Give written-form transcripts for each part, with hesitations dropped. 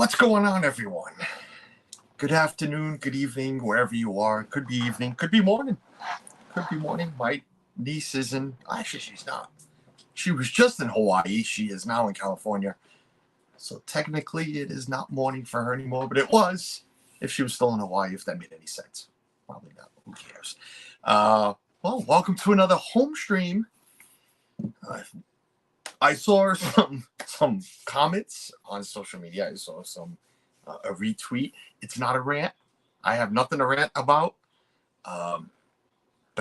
What's going on, everyone? Good afternoon, good evening, wherever you are. Could be evening, could be morning. Could be morning. My niece is in, actually, she's not. She was just in Hawaii. She is now in California. So technically, it is not morning for her anymore, but it was if she was still in Hawaii, if that made any sense. Probably not. Who cares? Well, welcome to another home stream. I saw some comments on social media. I saw a retweet. It's not a rant. I have nothing to rant about. But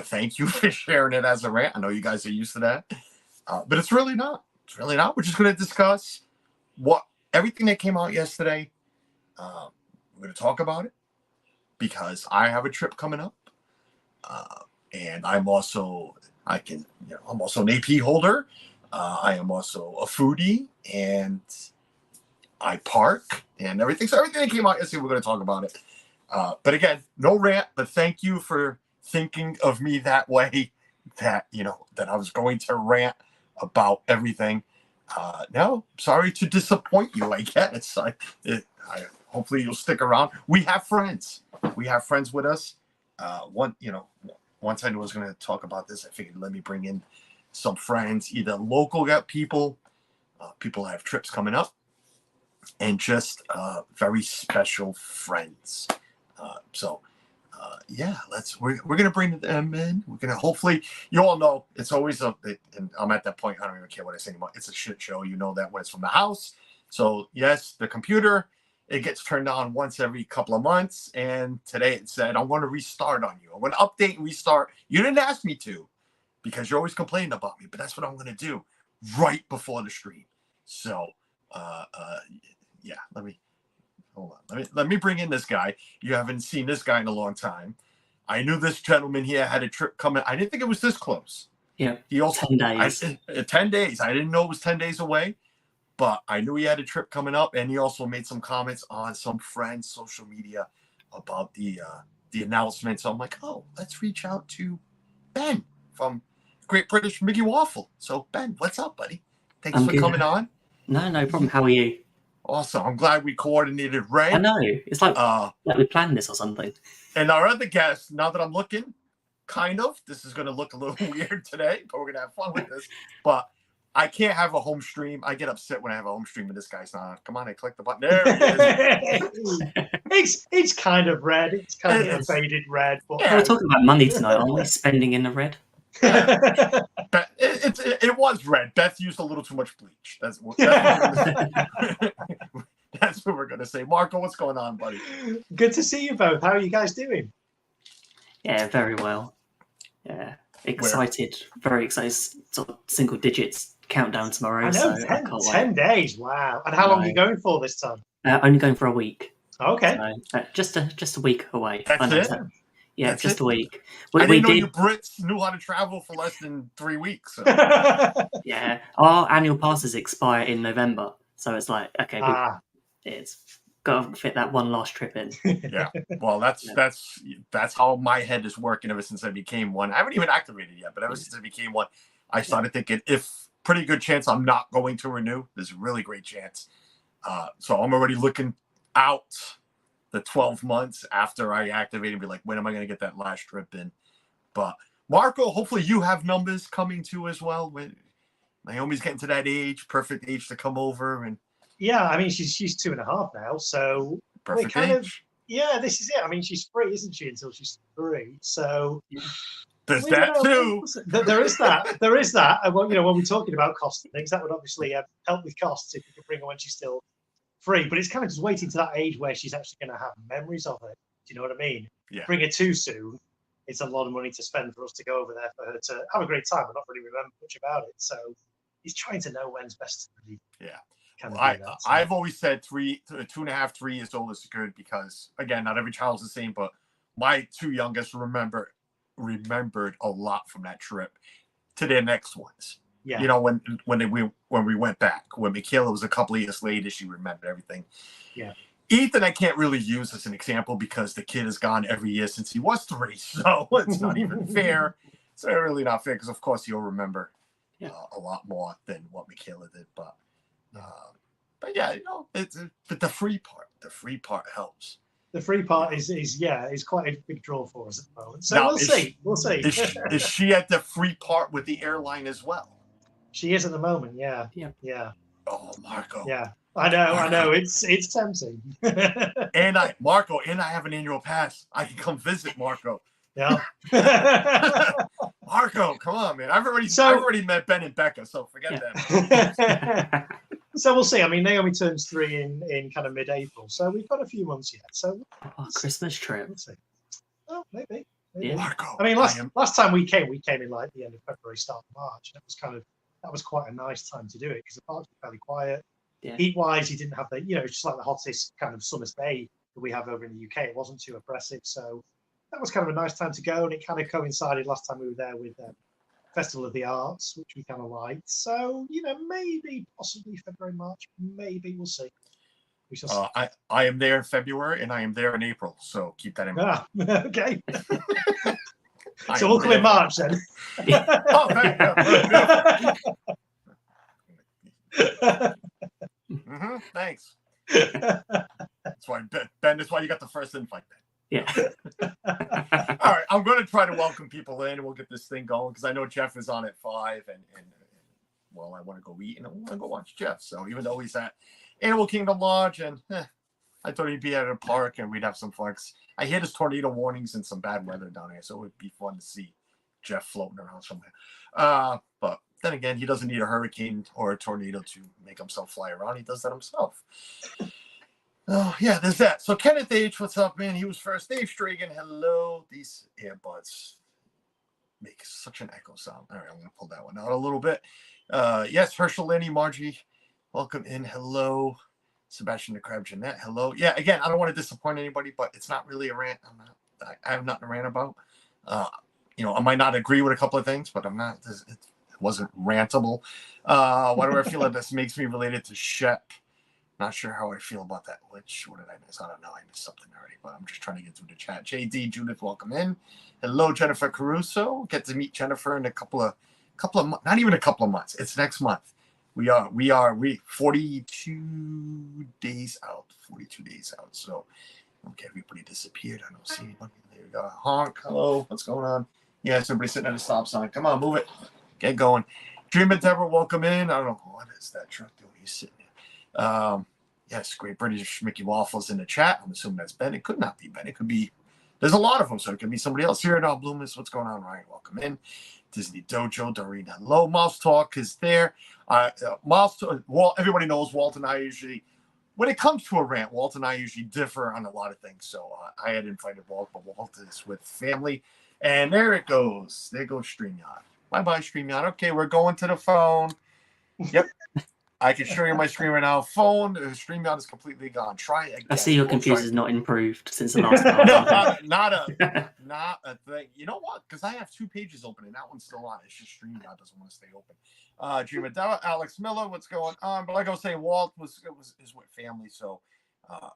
thank you for sharing it as a rant. I know you guys are used to that. But it's really not. It's really not. We're just going to discuss everything that came out yesterday. We're going to talk about it because I have a trip coming up. And I'm also an AP holder. I am also a foodie, and I park and everything. So everything that came out yesterday, we're going to talk about it. But again, no rant, but thank you for thinking of me that way, that I was going to rant about everything. No, sorry to disappoint you, I guess. Hopefully you'll stick around. We have friends. We have friends with us. Once I knew I was going to talk about this, I figured let me bring in some friends, either local people have trips coming up, and just very special friends. We're gonna bring them in. We're gonna, hopefully, you all know it's always and I'm at that point, I don't even care what I say anymore. It's a shit show. You know that when it's from the house. So yes, the computer, it gets turned on once every couple of months. And today it said, I'm going to restart on you. I'm going to update and restart. You didn't ask me to, because you're always complaining about me, but that's what I'm going to do right before the stream. So, let me hold on. Let me bring in this guy. You haven't seen this guy in a long time. I knew this gentleman here had a trip coming. I didn't think it was this close. Yeah, he also 10 days. 10 days. I didn't know it was 10 days away, but I knew he had a trip coming up, and he also made some comments on some friends' social media about the announcement. So I'm like, oh, let's reach out to Ben from Great British Mickey Waffle. So Ben, what's up, buddy? Thanks for coming on. No problem. How are you? Awesome. I'm glad we coordinated right. I know. It's like we planned this or something. And our other guest, now that I'm looking, this is going to look a little weird today, but we're going to have fun with this. But I can't have a home stream. I get upset when I have a home stream and this guy's not. Come on, I click the button. There it is. it's kind of red. It's kind of a faded red. But we're talking about money tonight, aren't we? Spending in the red. Yeah. It was red. Beth used a little too much bleach. That's what we're going to say. Marco, what's going on, buddy? Good to see you both. How are you guys doing? Yeah, very well. Yeah, excited. Very excited. Sort of single digits countdown tomorrow. I know, 10 days. Wow. And how long are you going for this time? Only going for a week. Okay. So, just a week away. That's it? Yeah, just a week. I didn't know you Brits knew how to travel for less than 3 weeks. So. Yeah, our annual passes expire in November, so it's like, okay, it's got to fit that one last trip in. Yeah, well, that's how my head is working ever since I became one. I haven't even activated yet, but ever since I became one, I started thinking, pretty good chance I'm not going to renew. There's a really great chance. So I'm already looking out the 12 months after I activate and be like, when am I going to get that last trip in? But Marco, hopefully you have numbers coming too as well. When Naomi's getting to that age, perfect age to come over. And yeah, I mean, she's 2.5 now, so perfect age. This is it. I mean, she's 3, isn't she, until she's 3? So there's that too. There is that. There is that. And when we're talking about cost and things, that would obviously help with costs if you could bring her when she's still 3, but it's kind of just waiting to that age where she's actually going to have memories of it. Do you know what I mean? Yeah. Bring her too soon, it's a lot of money to spend for us to go over there for her to have a great time and not really remember much about it. So he's trying to know when's best to really. Yeah. I've always said 2.5, 3 years old is good because, again, not every child's the same, but my 2 youngest remembered a lot from that trip to their next ones. Yeah. When we went back, when Michaela was a couple of years later, she remembered everything. Yeah. Ethan, I can't really use as an example because the kid has gone every year since he was 3, so it's not even fair. It's really not fair because, of course, he'll remember a lot more than what Michaela did. But But yeah, but the free part helps. The free part is quite a big draw for us at the moment. So Now, we'll see. We'll see. Is she at the free part with the airline as well? She is at the moment. Yeah. Yeah. Yeah. Oh, Marco. Yeah. I know. It's tempting. Marco, and I have an annual pass. I can come visit Marco. Yeah. Marco, come on, man. I've already met Ben and Becca, so forget that. So we'll see. I mean, Naomi turns 3 in kind of mid-April, so we've got a few months yet. So Christmas trip. we'll see. Oh, maybe. Yeah. Marco, I mean, last time we came in like the end of February, start of March. That was quite a nice time to do it because the parks were fairly quiet. Yeah. Heat-wise, you didn't have it's just like the hottest kind of summer's day that we have over in the UK. It wasn't too oppressive, so that was kind of a nice time to go, and it kind of coincided last time we were there with Festival of the Arts, which we kind of liked. So, maybe, possibly February, March, maybe, we'll see. We shall see. I am there in February, and I am there in April, so keep that in mind. Okay. So we'll come in March then. Oh, thanks. That's why, Ben, that's why you got the first invite, Ben. Yeah. All right, I'm going to try to welcome people in, and we'll get this thing going because I know Jeff is on at 5, and well, I want to go eat and I want to go watch Jeff. So even though he's at Animal Kingdom Lodge, and I thought he'd be at a park and we'd have some fun. I hear there's tornado warnings and some bad weather down here, so it would be fun to see Jeff floating around somewhere. But then again, he doesn't need a hurricane or a tornado to make himself fly around. He does that himself. Oh, yeah, there's that. So Kenneth H., what's up, man? He was first. Dave Stragan, hello. These earbuds make such an echo sound. All right, I'm going to pull that one out a little bit. Yes, Herschel, Lenny, Margie, welcome in. Hello. Sebastian the Crab, Jeanette, hello. Yeah, again, I don't want to disappoint anybody, but it's not really a rant. I have nothing to rant about. I might not agree with a couple of things, but I'm not. It wasn't rantable. Why do I feel like this makes me related to Shep? Not sure how I feel about that. What did I miss? I don't know. I missed something already, but I'm just trying to get through the chat. JD, Judith, welcome in. Hello, Jennifer Caruso. Get to meet Jennifer in a couple of not even a couple of months. It's next month. We 42 days out. 42 days out. So, okay, everybody disappeared. I don't see anybody. There we go. Honk. Hello. What's going on? Yes, everybody sitting at a stop sign. Come on, move it. Get going. Dream Endeavor, welcome in. I don't know what is that truck doing. He's sitting there. Yes, Great British Mickey Waffles in the chat. I'm assuming that's Ben. It could not be Ben. It could be. There's a lot of them, so it could be somebody else here. Now, Bloomis, what's going on, Ryan? Welcome in. Disney Dojo, Doreen, hello. Mouse Talk is there. Everybody knows Walt and I usually, when it comes to a rant, Walt and I usually differ on a lot of things. So I had invited Walt, but Walt is with family. And there it goes. There goes StreamYard. Bye-bye, StreamYard. Okay, we're going to the phone. Yep. I can show you my screen right now. Phone, StreamYard is completely gone. Try it again. I see your computer's not improved since the last time. not a thing. You know what? Because I have 2 pages open and that one's still on. It's just StreamYard doesn't want to stay open. Dream Adela, Alex Miller, what's going on? But like I was saying, Walt is with family, so I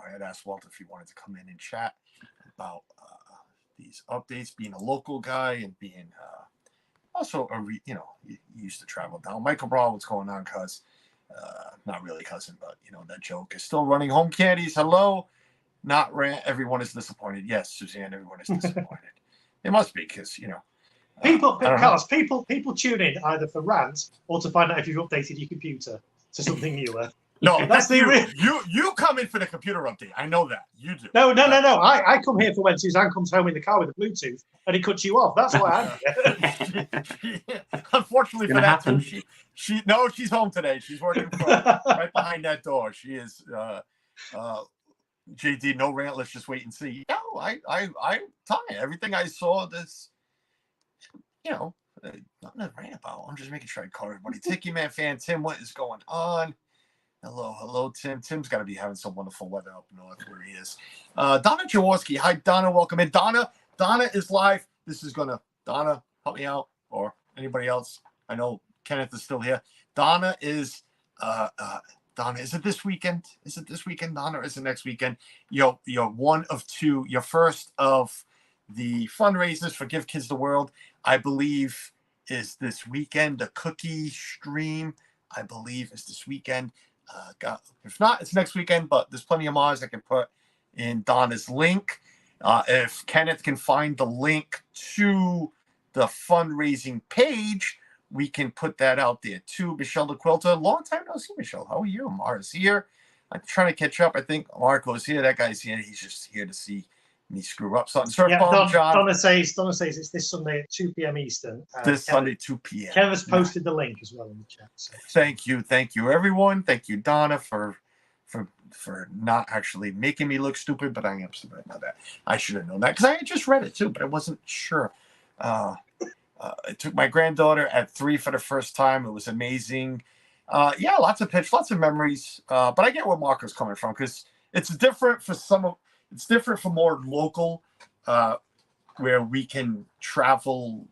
had asked Walt if he wanted to come in and chat about these updates, being a local guy and being also he used to travel down. Michael Brawl, what's going on, cuz? Not really cousin, but that joke is still running. Home Candies, hello. Not rant. Everyone is disappointed. Yes, Suzanne, everyone is disappointed. It must be because people tune in either for rants or to find out if you've updated your computer to something newer. No, that's the you come in for the computer update. I know that you do. No. I come here for when Suzanne comes home in the car with the Bluetooth and it cuts you off. That's why I'm here. Unfortunately for that, she's home today. She's working right behind that door. She is. JD, no rant. Let's just wait and see. No, I'm telling you, everything I saw this, nothing to rant about. I'm just making sure I call everybody. Tiki Man fan Tim, what is going on? Hello, Tim. Tim's got to be having some wonderful weather up north where he is. Donna Jaworski. Hi, Donna. Welcome in. Donna is live. Donna, help me out, or anybody else. I know Kenneth is still here. Donna, is it this weekend? Is it this weekend, Donna, or is it next weekend? You're one of 2. You're first of the fundraisers for Give Kids the World, I believe, is this weekend. The cookie stream, I believe, is this weekend. If not, it's next weekend, but there's plenty of mods I can put in Donna's link. If Kenneth can find the link to the fundraising page, we can put that out there too. Michelle the Quilter, long time no see, Michelle. How are you? Mara's here. I'm trying to catch up. I think Marco's here. That guy's here. He's just here to see me screw up something. Surf Bomb, John. Donna says it's this Sunday at 2 p.m. Eastern. Sunday, 2 p.m. Kev has posted the link as well in the chat. So. Thank you, everyone. Thank you, Donna, for not actually making me look stupid, but I am stupid about that. I should have known that because I had just read it too, but I wasn't sure. I took my granddaughter at 3 for the first time. It was amazing. Lots of memories. But I get where Marco's coming from because it's different for it's different for more local, where we can travel.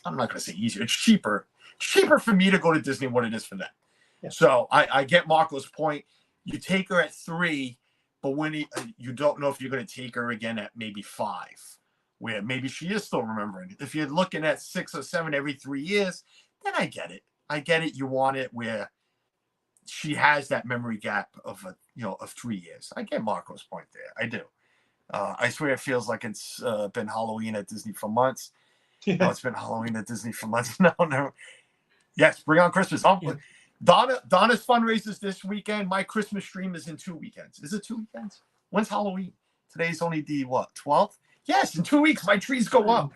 I'm not going to say easier. It's cheaper. It's cheaper for me to go to Disney than what it is for them. Yeah. So I get Marco's point. You take her at 3, but when you don't know if you're going to take her again at maybe 5, where maybe she is still remembering. If you're looking at 6 or 7 every 3 years, then I get it. You want it where she has that memory gap of 3 years. I get Marco's point there. I do. I swear it feels like it's been Halloween at Disney for months. Yeah. No, it's been Halloween at Disney for months. No. Yes, bring on Christmas. Yeah. Donna's fundraisers this weekend. My Christmas stream is in 2 weekends. Is it 2 weekends? When's Halloween? Today's only the 12th? Yes, in 2 weeks my trees go up.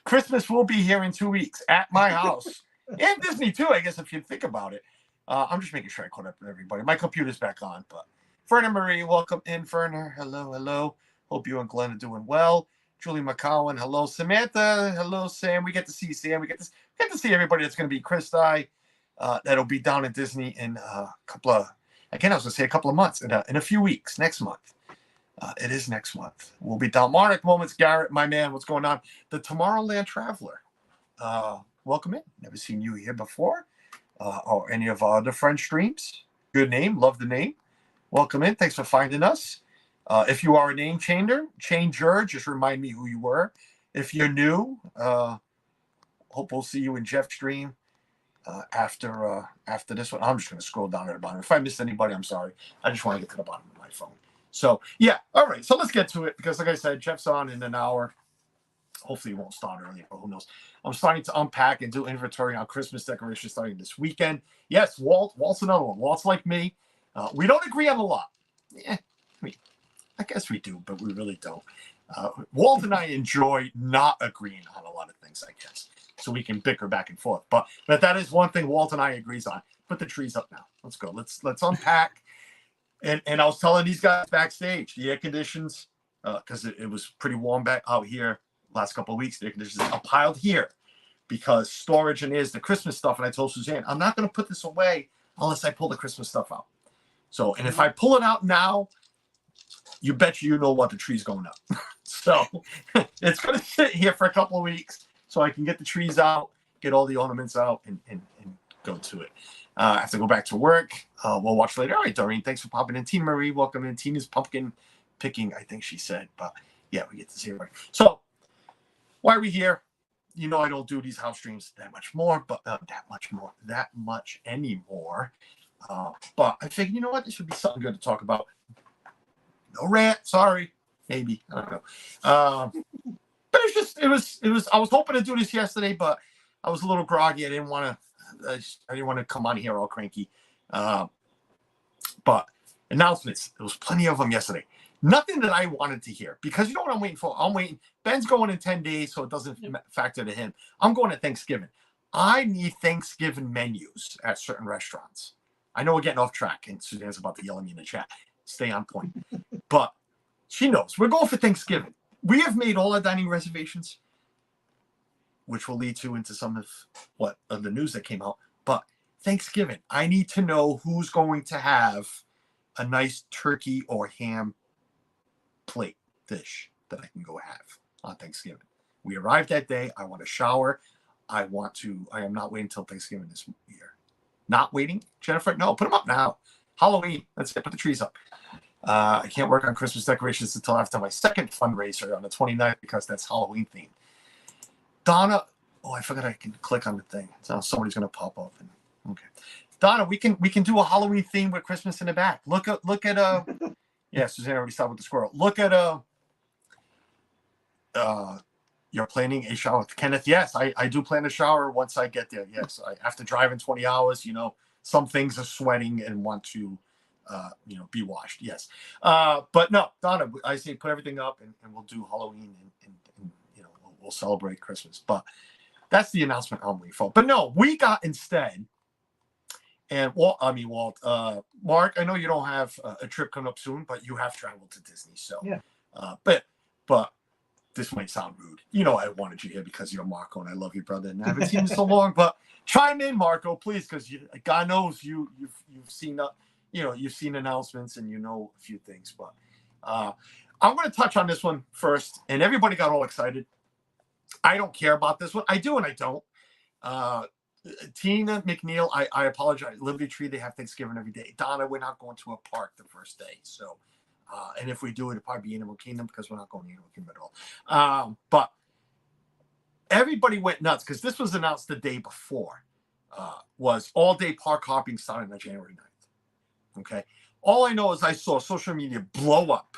Christmas will be here in 2 weeks at my house. And Disney too, I guess, if you think about it. I'm just making sure I caught up with everybody. My computer's back on, but Ferner Marie, welcome in, Ferner. Hello. Hope you and Glenn are doing well. Julie McCowan, hello. Samantha, hello, Sam. We get to see Sam. We get to see everybody that's going to be Christi. That'll be down at Disney in a couple of months, in a few weeks, next month. It is next month. We'll be down. Monarch Moments, Garrett, my man, what's going on? The Tomorrowland Traveler. Welcome in. Never seen you here before. Or any of our other French streams. Good name. Love the name. Welcome in. Thanks for finding us. If you are a name changer, just remind me who you were. If you're new, hope we'll see you in Jeff's stream after this one. I'm just going to scroll down at the bottom. If I missed anybody, I'm sorry. I just want to get to the bottom of my phone. So, yeah. All right. So let's get to it because, like I said, Jeff's on in an hour. Hopefully it won't start early, but who knows. I'm starting to unpack and do inventory on Christmas decorations starting this weekend. Yes, Walt's another one. Walt's like me. We don't agree on a lot. I guess we do, but we really don't. Walt and I enjoy not agreeing on a lot of things, I guess, so we can bicker back and forth. But that is one thing Walt and I agrees on. Put the trees up now. Let's go. Let's unpack. And I was telling these guys backstage, the air conditions, because it was pretty warm back out here last couple of weeks. The air conditioners are piled here because storage and is the Christmas stuff. And I told Suzanne, I'm not going to put this away unless I pull the Christmas stuff out. So, and if I pull it out now, you bet you know what, the tree's going up. So it's going to sit here for a couple of weeks so I can get the trees out, get all the ornaments out, and go to it. I have to go back to work. We'll watch later. All right, Doreen, thanks for popping in. Tina Marie, welcome in. Tina's pumpkin picking, I think she said. But yeah, we get to see everybody. So why are we here? You know I don't do these house streams that much anymore. But I figured, you know what? This would be something good to talk about. No rant, sorry. Maybe. I don't know. But it was I was hoping to do this yesterday, but I was a little groggy. I didn't want to come on here all cranky. But announcements, there was plenty of them yesterday. Nothing that I wanted to hear, because you know what I'm waiting for? I'm waiting. Ben's going in 10 days, so it doesn't factor to him. I'm going at Thanksgiving. I need Thanksgiving menus at certain restaurants. I know we're getting off track, and Suzanne's about to yell at me in the chat. Stay on point. But she knows. We're going for Thanksgiving. We have made all our dining reservations, which will lead into some of the news that came out. But Thanksgiving, I need to know who's going to have a nice turkey or ham plate dish that I can go have on Thanksgiving. We arrived that day. I want to shower. I am not waiting until Thanksgiving this year. Not waiting, Jennifer? No, put them up now. Halloween. That's it. Put the trees up. I can't work on Christmas decorations until after my second fundraiser on the 29th because that's Halloween themed. Donna, I forgot I can click on the thing. So somebody's going to pop up. Okay. Donna, we can do a Halloween theme with Christmas in the back. Look at yeah, Suzanne already started with the squirrel. Look at you're planning a shower. Kenneth, yes, I do plan a shower once I get there. Yes, after driving 20 hours, some things are sweating and want to be washed. Yes. But no, Donna, I say put everything up and we'll do Halloween and we'll celebrate Christmas. But that's the announcement I'm waiting for. But no, we got instead. And Walt, Mark, I know you don't have a trip coming up soon, but you have traveled to Disney. So, yeah. But this might sound rude. I wanted you here because you're Marco, and I love you, brother. And I haven't seen you so long. But chime in, Marco, please, because God knows you've seen you've seen announcements and a few things. But I'm going to touch on this one first. And everybody got all excited. I don't care about this one. I do and I don't. Tina McNeil, I apologize. Liberty Tree, they have Thanksgiving every day. Donna, we're not going to a park the first day. So, and if we do, it'll probably be Animal Kingdom because we're not going to Animal Kingdom at all. But everybody went nuts because this was announced the day before. Was all-day park hopping starting on January 9th. Okay. All I know is I saw social media blow up.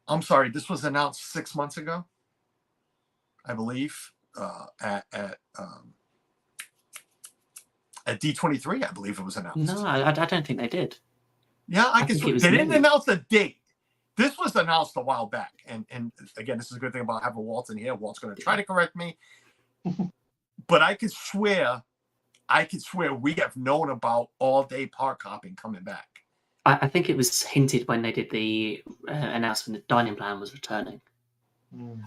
I'm sorry, this was announced 6 months ago, I believe, at D23, I believe it was announced. No, I don't think they did. Yeah, I guess they didn't announce a date. This was announced a while back. And again, this is a good thing about having Walt in here. Walt's going to try to correct me. But I could swear we have known about all-day park hopping coming back. I think it was hinted when they did the announcement that Dining Plan was returning.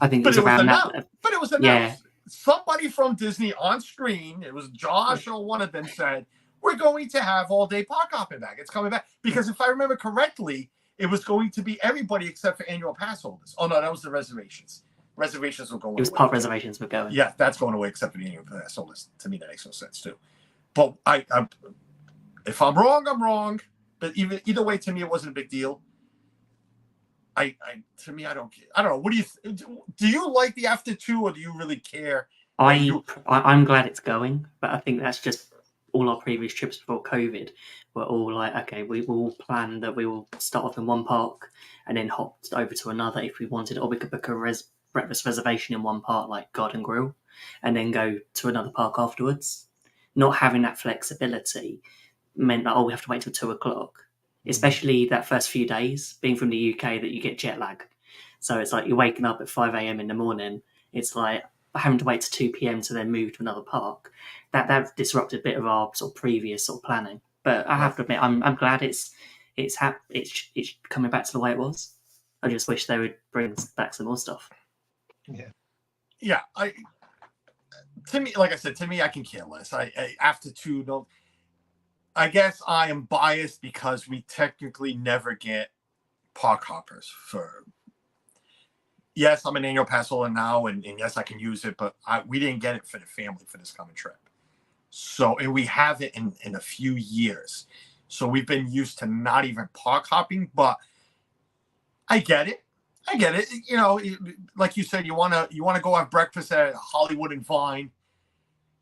I think it was around that. But it was announced. Yeah. Somebody from Disney on screen, it was Josh or one of them, said, we're going to have all-day park hopping back. It's coming back. Because if I remember correctly, it was going to be everybody except for annual pass holders. Oh, no, that was the reservations. Reservations were going away. It was park reservations were going. Yeah, that's going away except for the annual pass holders. To me, that makes no sense, too. But if I'm wrong, I'm wrong. But either way, to me, it wasn't a big deal. To me, I don't care. I don't know. What do you like the After 2 or do you really care? I'm glad it's going, but I think that's just all our previous trips before COVID were all like, okay, we will plan that we will start off in one park and then hop over to another if we wanted, or we could book a breakfast reservation in one park like Garden Grill and then go to another park afterwards. Not having that flexibility meant that, we have to wait till 2:00. Especially that first few days, being from the UK, that you get jet lag. So it's like you're waking up at 5 a.m. in the morning. It's like having to wait to 2 p.m. to then move to another park. That disrupted a bit of our sort of previous sort of planning. But I have to admit, I'm glad it's coming back to the way it was. I just wish they would bring back some more stuff. Yeah. To me, like I said, I can care less. After 2, no. I guess I am biased because we technically never get park hoppers for. Yes, I'm an annual pass holder now, and yes, I can use it, but we didn't get it for the family for this coming trip. So, and we have it in a few years. So we've been used to not even park hopping, but I get it. Like you said, you wanna go have breakfast at Hollywood and Vine.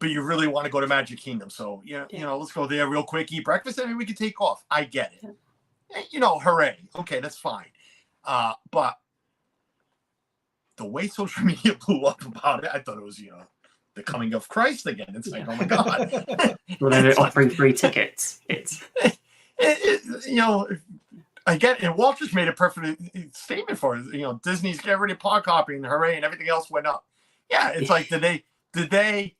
But you really want to go to Magic Kingdom. So, let's go there real quick, eat breakfast, and then we can take off. I get it. Hooray. Okay, that's fine. But the way social media blew up about it, I thought it was, the coming of Christ again. It's like, oh my God. Well, they're offering free tickets. I get it. And Walt just made a perfect statement for it. Disney's getting rid of park hopping, hooray, and everything else went up. Yeah, it's like, did they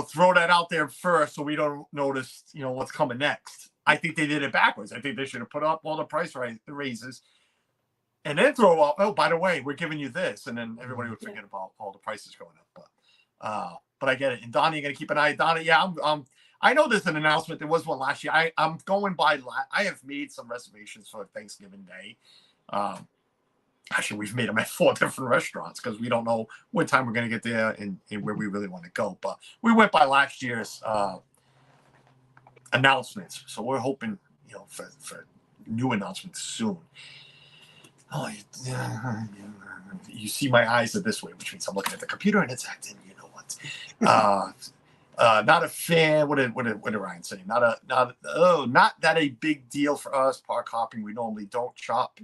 throw that out there first so we don't notice, what's coming next? I think they did it backwards. I think they should have put up all the price raises and then throw out, oh, by the way, we're giving you this. And then everybody would forget about all the prices going up. But I get it. And Donnie, you got to keep an eye on Donnie. Yeah, I know there's an announcement. There was one last year. I'm going by, I have made some reservations for Thanksgiving Day. Actually, we've made them at 4 different restaurants because we don't know what time we're going to get there and where we really want to go. But we went by last year's announcements. So we're hoping, for new announcements soon. Oh, you see my eyes are this way, which means I'm looking at the computer and it's acting, you know what. Not a fan. What did Ryan say? Not that a big deal for us. Park hopping. We normally don't shop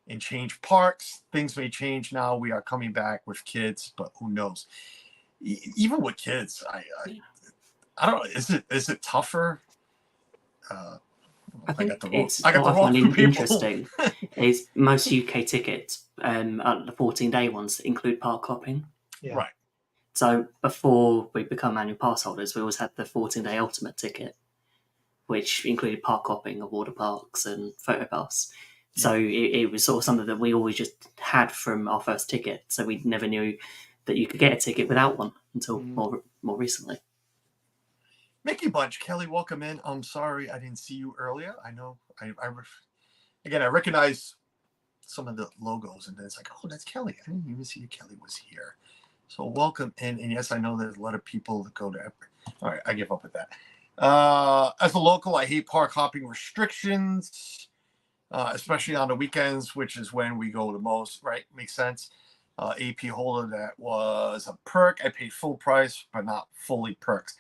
and change parks. Things may change now. We are coming back with kids, but who knows? Even with kids, I don't know. Is it tougher? I think it's what I find interesting is most UK tickets, the 14-day ones, include park hopping. Yeah. Right. So before we become annual pass holders, we always had the 14-day ultimate ticket, which included park hopping of water parks and photo pass. So it was sort of something that we always just had from our first ticket. So we never knew that you could get a ticket without one until more recently. Mickey Bunch, Kelly, welcome in. I'm sorry I didn't see you earlier. I know I recognize some of the logos, and then it's like, oh, that's Kelly. I didn't even see Kelly was here. So welcome in. And yes, I know there's a lot of people that go to. All right, I give up with that. As a local, I hate park hopping restrictions, especially on the weekends, which is when we go the most. Right, makes sense. AP holder, that was a perk. I paid full price, but not fully perks.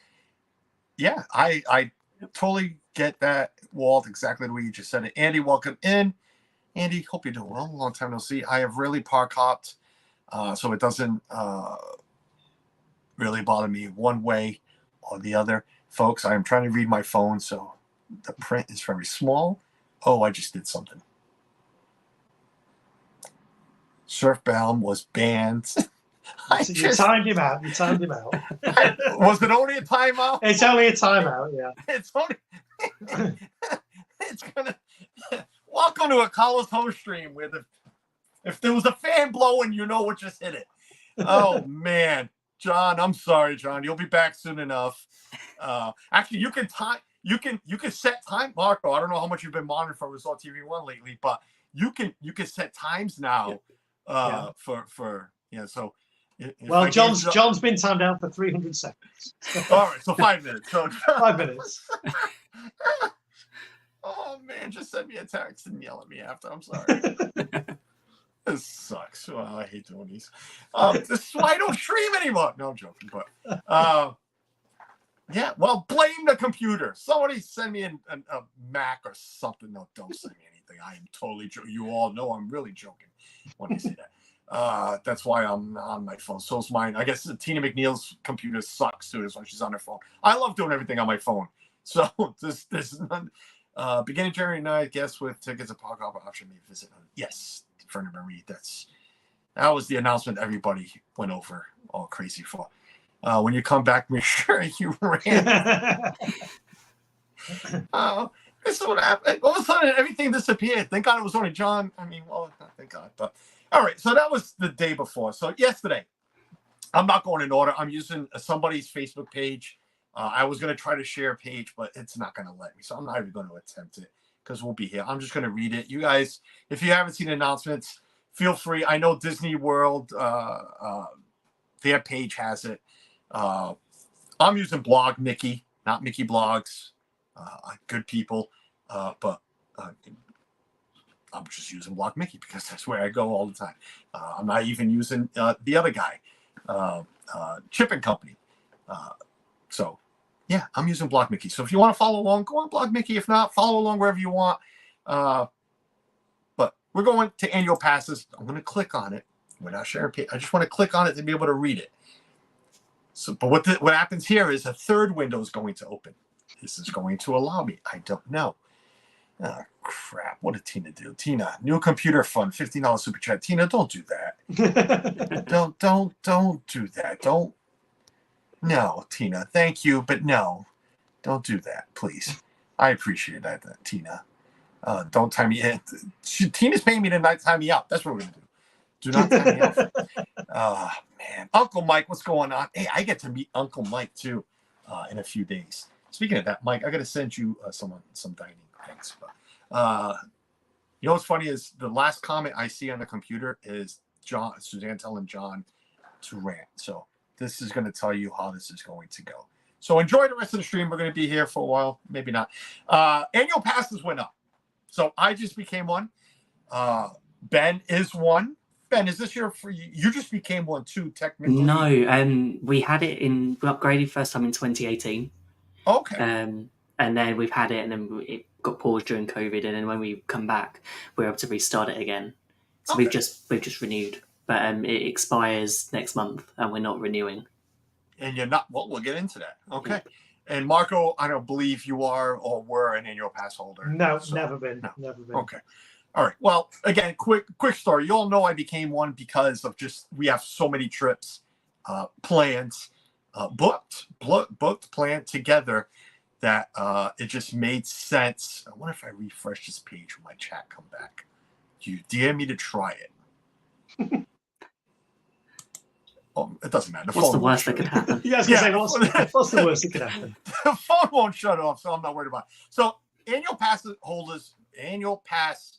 Yeah, I totally get that, Walt, exactly the way you just said it. Andy, welcome in. Andy, hope you're doing well. Long time no see. I have really park hopped, so it doesn't really bother me one way or the other. Folks, I am trying to read my phone, so the print is very small. Oh, I just did something. Surfbound was banned. You timed him out. Was it only a timeout? It's only a timeout, yeah. It's only. It's gonna. Welcome to a college home stream where if there was a fan blowing, you know what just hit it. Oh man, John, I'm sorry, John. You'll be back soon enough. Actually, you can set time, Marco. I don't know how much you've been monitoring for Result TV1 lately, but you can set times now. For so. Well, John's been timed out for 300 seconds. All right, so 5 minutes. So 5 minutes. Oh man, just send me a text and yell at me after. I'm sorry. This sucks. Well, I hate doing these. This is why I don't stream anymore. No, I'm joking, but yeah. Well, blame the computer. Somebody send me a Mac or something. No, don't send me anything. I am totally joking. You all know I'm really joking when I say that. That's why I'm on my phone. So is mine. I guess Tina McNeil's computer sucks too. That's why she's on her phone. I love doing everything on my phone. So this beginning January night, guess with tickets and park hop option may visit. Yes, Fernanda Marie. That was the announcement everybody went over all crazy for. When you come back, make sure you ran. This is what happened. All of a sudden, everything disappeared. Thank God it was only John. I mean, well, thank God, but. All right, so that was the day before. So yesterday, I'm not going in order. I'm using somebody's Facebook page. I was going to try to share a page, but it's not going to let me. So I'm not even going to attempt it because we'll be here. I'm just going to read it. You guys, if you haven't seen the announcements, feel free. I know Disney World, their page has it. I'm using Blog Mickey, not Mickey Blogs. Good people, but I'm just using Block Mickey because that's where I go all the time. I'm not even using the other guy, Chip and Company. So, yeah, I'm using Block Mickey. So if you want to follow along, go on Block Mickey. If not, follow along wherever you want. But we're going to annual passes. I'm going to click on it. We're not sharing page. I just want to click on it to be able to read it. So, but what happens here is a third window is going to open. This is going to allow me. I don't know. Oh, crap. What did Tina do? Tina, new computer fund, $15 super chat. Tina, don't do that. don't do that. Don't. No, Tina. Thank you, but no. Don't do that, please. I appreciate that, Tina. Don't time me in. Tina's paying me to not time me out. That's what we're going to do. Do not time me out. Oh, man. Uncle Mike, what's going on? Hey, I get to meet Uncle Mike, too, in a few days. Speaking of that, Mike, I got to send you some dining. Thanks. But, you know what's funny is the last comment I see on the computer is Suzanne telling John to rant. So this is going to tell you how this is going to go. So enjoy the rest of the stream. We're going to be here for a while. Maybe not. Annual passes went up. So I just became one. Ben is one. Ben, is this your free? You just became one too, technically. No, we had it we upgraded first time in 2018. Okay. And then we've had it, and then it got paused during COVID, and then when we come back, we're able to restart it again. So Okay. we've just renewed, but it expires next month, and we're not renewing. And you're not. Well, we'll get into that. Okay. And Marco, I don't believe you are or were an annual pass holder. No, so- never been. no. Never been. Okay. All right. Well, again, quick story. You all know I became one because of just we have so many trips planned, booked, planned together that it just made sense. I wonder if I refresh this page, will my chat come back? Do you dare me to try it? Oh, it doesn't matter. What's the phone won't worst that shut could off. happen? Yeah, I was going to Yeah. say, what's the worst that could happen? The phone won't shut off, so I'm not worried about it. So annual pass holders, annual pass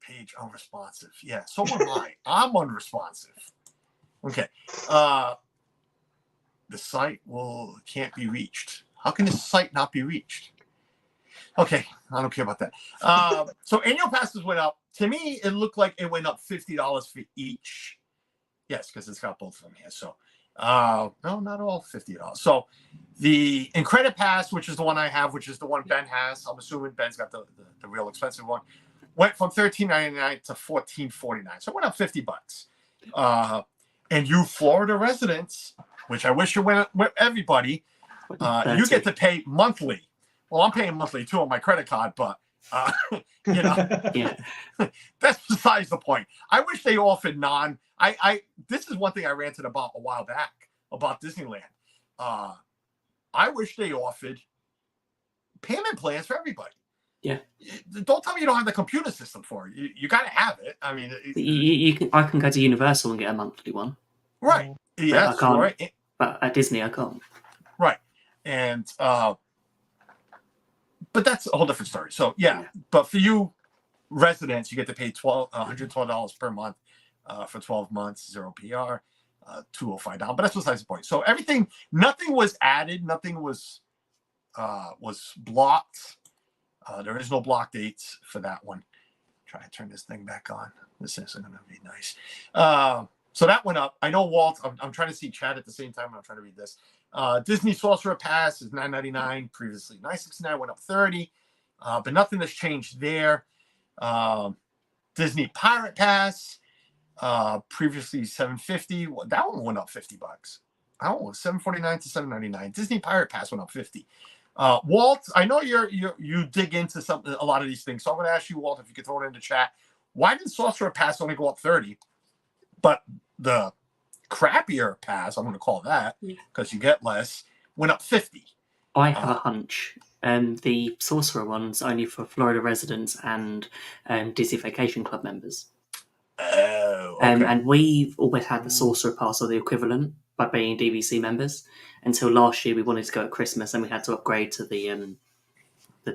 page unresponsive. Yeah, so am I. I'm unresponsive. Okay. The site can't be reached. How can this site not be reached? Okay, I don't care about that. So annual passes went up. To me, it looked like it went up $50 for each. Yes, because it's got both of them here. So no, not all $50. So the Incredit Pass, which is the one I have, which is the one Ben has, I'm assuming Ben's got the real expensive one, went from $13.99 to $14.49. So it went up $50. And you Florida residents, which I wish you went with everybody, you get to pay monthly. Well, I'm paying monthly too on my credit card, but you know, Yeah. that's besides the point. I wish they offered this is one thing I ranted about a while back about Disneyland. I wish they offered payment plans for everybody. Yeah. Don't tell me you don't have the computer system for it. You got to have it. I mean, I can go to Universal and get a monthly one, right? Yes, I can't. right. but at Disney I can't. Right. And but that's a whole different story. So yeah. But for you residents, you get to pay $112 per month for 12 months, 0 PR, $205 down. But that's besides the point. So nothing was added, nothing was blocked. There is no block dates for that one. Try to turn this thing back on. This isn't going to be nice. So that went up. I know Walt. I'm trying to see chat at the same time. I'm trying to read this. Disney Sorcerer Pass is $9.99. Previously $9.69. Went up $30. But nothing has changed there. Disney Pirate Pass, previously $7.50. That one went up $50. That one was $7.49 to $7.99. Disney Pirate Pass went up $50. Walt, I know you dig into a lot of these things, so I'm going to ask you, Walt, if you could throw it in the chat. Why did Sorcerer Pass only go up $30, but the crappier pass, I'm going to call that because you get less, went up $50? I have a hunch. The Sorcerer one's only for Florida residents and Disney Vacation Club members. Oh, okay. And we've always had the Sorcerer Pass or the equivalent by being DVC members until last year. We wanted to go at Christmas and we had to upgrade to the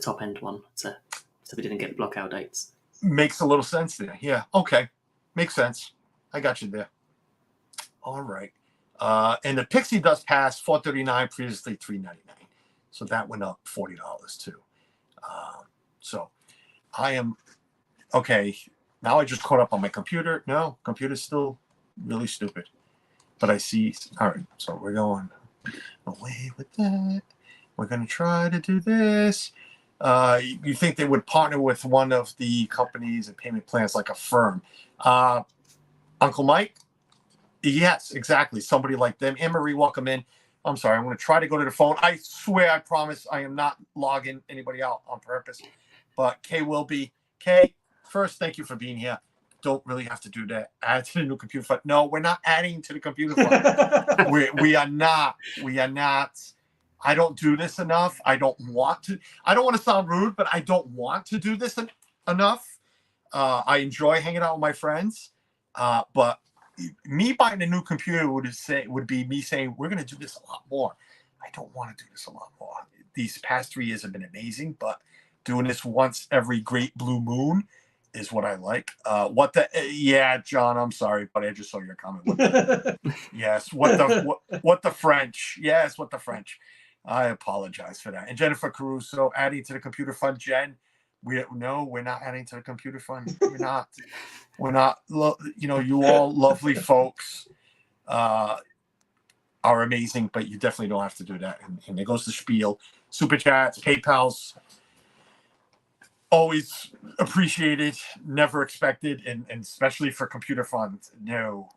top end one, so we didn't get blockout dates. Makes a little sense there. Yeah. Okay. Makes sense. I got you there. All right. And the Pixie Dust Pass, $4.39, previously $3.99. So that went up $40 too. So I am okay. Now I just caught up on my computer. No, computer's still really stupid. But I see. All right. So we're going away with that. We're going to try to do this. You think they would partner with one of the companies and payment plans like Affirm? Uncle Mike? Yes, exactly. Somebody like them. Anne-Marie, welcome in. I'm sorry. I'm going to try to go to the phone. I swear, I promise I am not logging anybody out on purpose. But Kay will be. Kay, first, thank you for being here. Don't really have to do that. Add to the new computer fund. No, we're not adding to the computer fund. we are not. We are not. I don't do this enough. I don't want to. I don't want to sound rude, but I don't want to do this enough. I enjoy hanging out with my friends. But me buying a new computer would be me saying, we're going to do this a lot more. I don't want to do this a lot more. These past 3 years have been amazing, but doing this once every great blue moon is what I like. Yeah, John, I'm sorry, but I just saw your comment. Yes. What the French? Yes. What the French? I apologize for that. And Jennifer Caruso adding to the computer fund. Jen, we're not adding to the computer fund. We're not. You all lovely folks are amazing, but you definitely don't have to do that. And there goes the spiel. Super chats, PayPal's always appreciated, never expected, and especially for computer funds. No,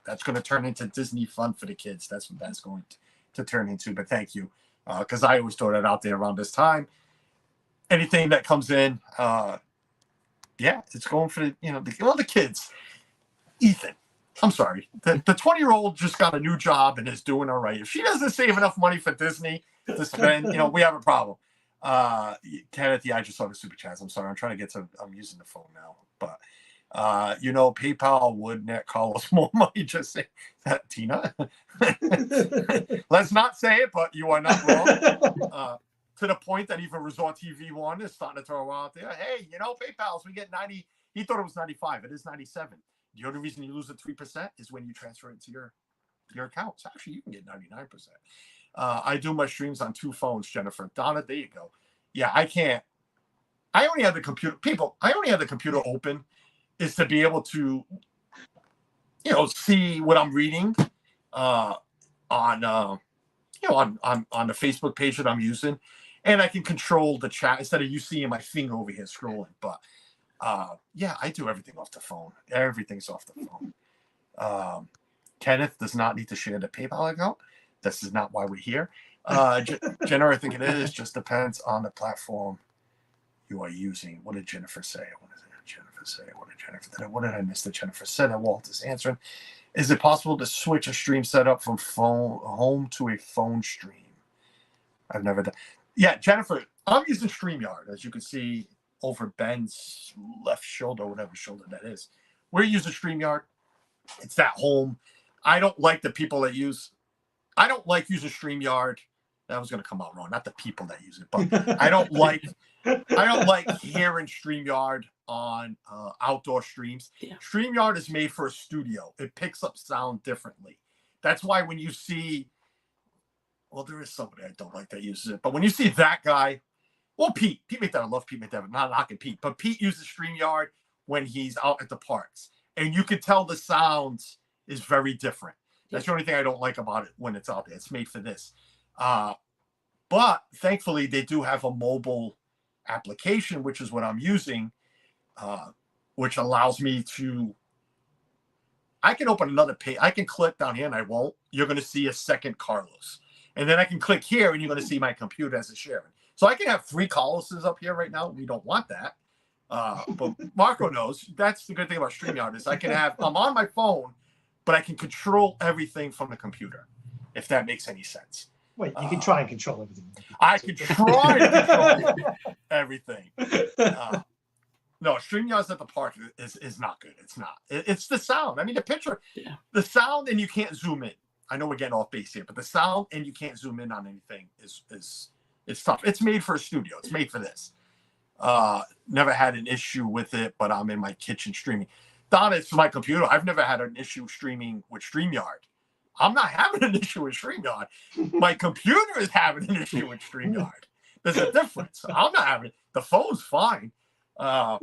that's going to turn into Disney fun for the kids. That's what that's going to turn into. But thank you, because I always throw that out there around this time. Anything that comes in, it's going for the kids. Ethan, I'm sorry, the 20-year-old just got a new job and is doing all right. If she doesn't save enough money for Disney to spend, we have a problem. Kenneth, I just saw the super chats. I'm sorry, I'm using the phone now, but PayPal would net Carlos more money. Just say that, Tina. Let's not say it, but you are not wrong. To the point that even Resort TV One is starting to throw out there. Hey, PayPal's, we get 90. He thought it was 95. It is 97. The only reason you lose the 3% is when you transfer it to your account. So actually, you can get 99%. I do my streams on 2 phones, Jennifer. Donna, there you go. Yeah, I can't. I only have the computer. People, I only have the computer open is to be able to, see what I'm reading on the Facebook page that I'm using. And I can control the chat instead of you seeing my finger over here scrolling. But I do everything off the phone. Everything's off the phone. Kenneth does not need to share the PayPal account. This is not why we're here. Jennifer, I think it is. Just depends on the platform you are using. What did Jennifer say? What did I miss that Jennifer said? That Walt is answering. Is it possible to switch a stream setup from home to a phone stream? I've never done. Yeah, Jennifer, I'm using StreamYard, as you can see over Ben's left shoulder, whatever shoulder that is. We're using StreamYard. It's that home. I don't like using StreamYard. That was going to come out wrong. Not the people that use it, but I don't like hearing StreamYard on outdoor streams. Yeah. StreamYard is made for a studio. It picks up sound differently. That's why when you see, there is somebody I don't like that uses it, but when you see that guy, Pete McDevitt, I love Pete McDevitt, not knocking Pete, but Pete uses StreamYard when he's out at the parks, and you can tell the sounds is very different. That's the only thing I don't like about it when it's out there. It's made for this. But thankfully, they do have a mobile application, which is what I'm using, which allows me to. I can open another page. I can click down here, and I won't. You're going to see a second Carlos. And then I can click here, and you're going to see my computer as a sharing. So I can have 3 Carloses up here right now. We don't want that. But Marco knows. That's the good thing about StreamYard is I'm on my phone, but I can control everything from the computer, if that makes any sense. Wait, you can try and control everything. I can try to control everything. No, StreamYard's at the park is not good. It's not. It's the sound. I mean, the picture, the sound, and you can't zoom in. I know we're getting off base here, but the sound and you can't zoom in on anything is it's tough. It's made for a studio. It's made for this. Never had an issue with it, but I'm in my kitchen streaming. Donna, it's my computer. I've never had an issue streaming with StreamYard. I'm not having an issue with StreamYard. My computer is having an issue with StreamYard. There's a difference. I'm not having it. The phone's fine. So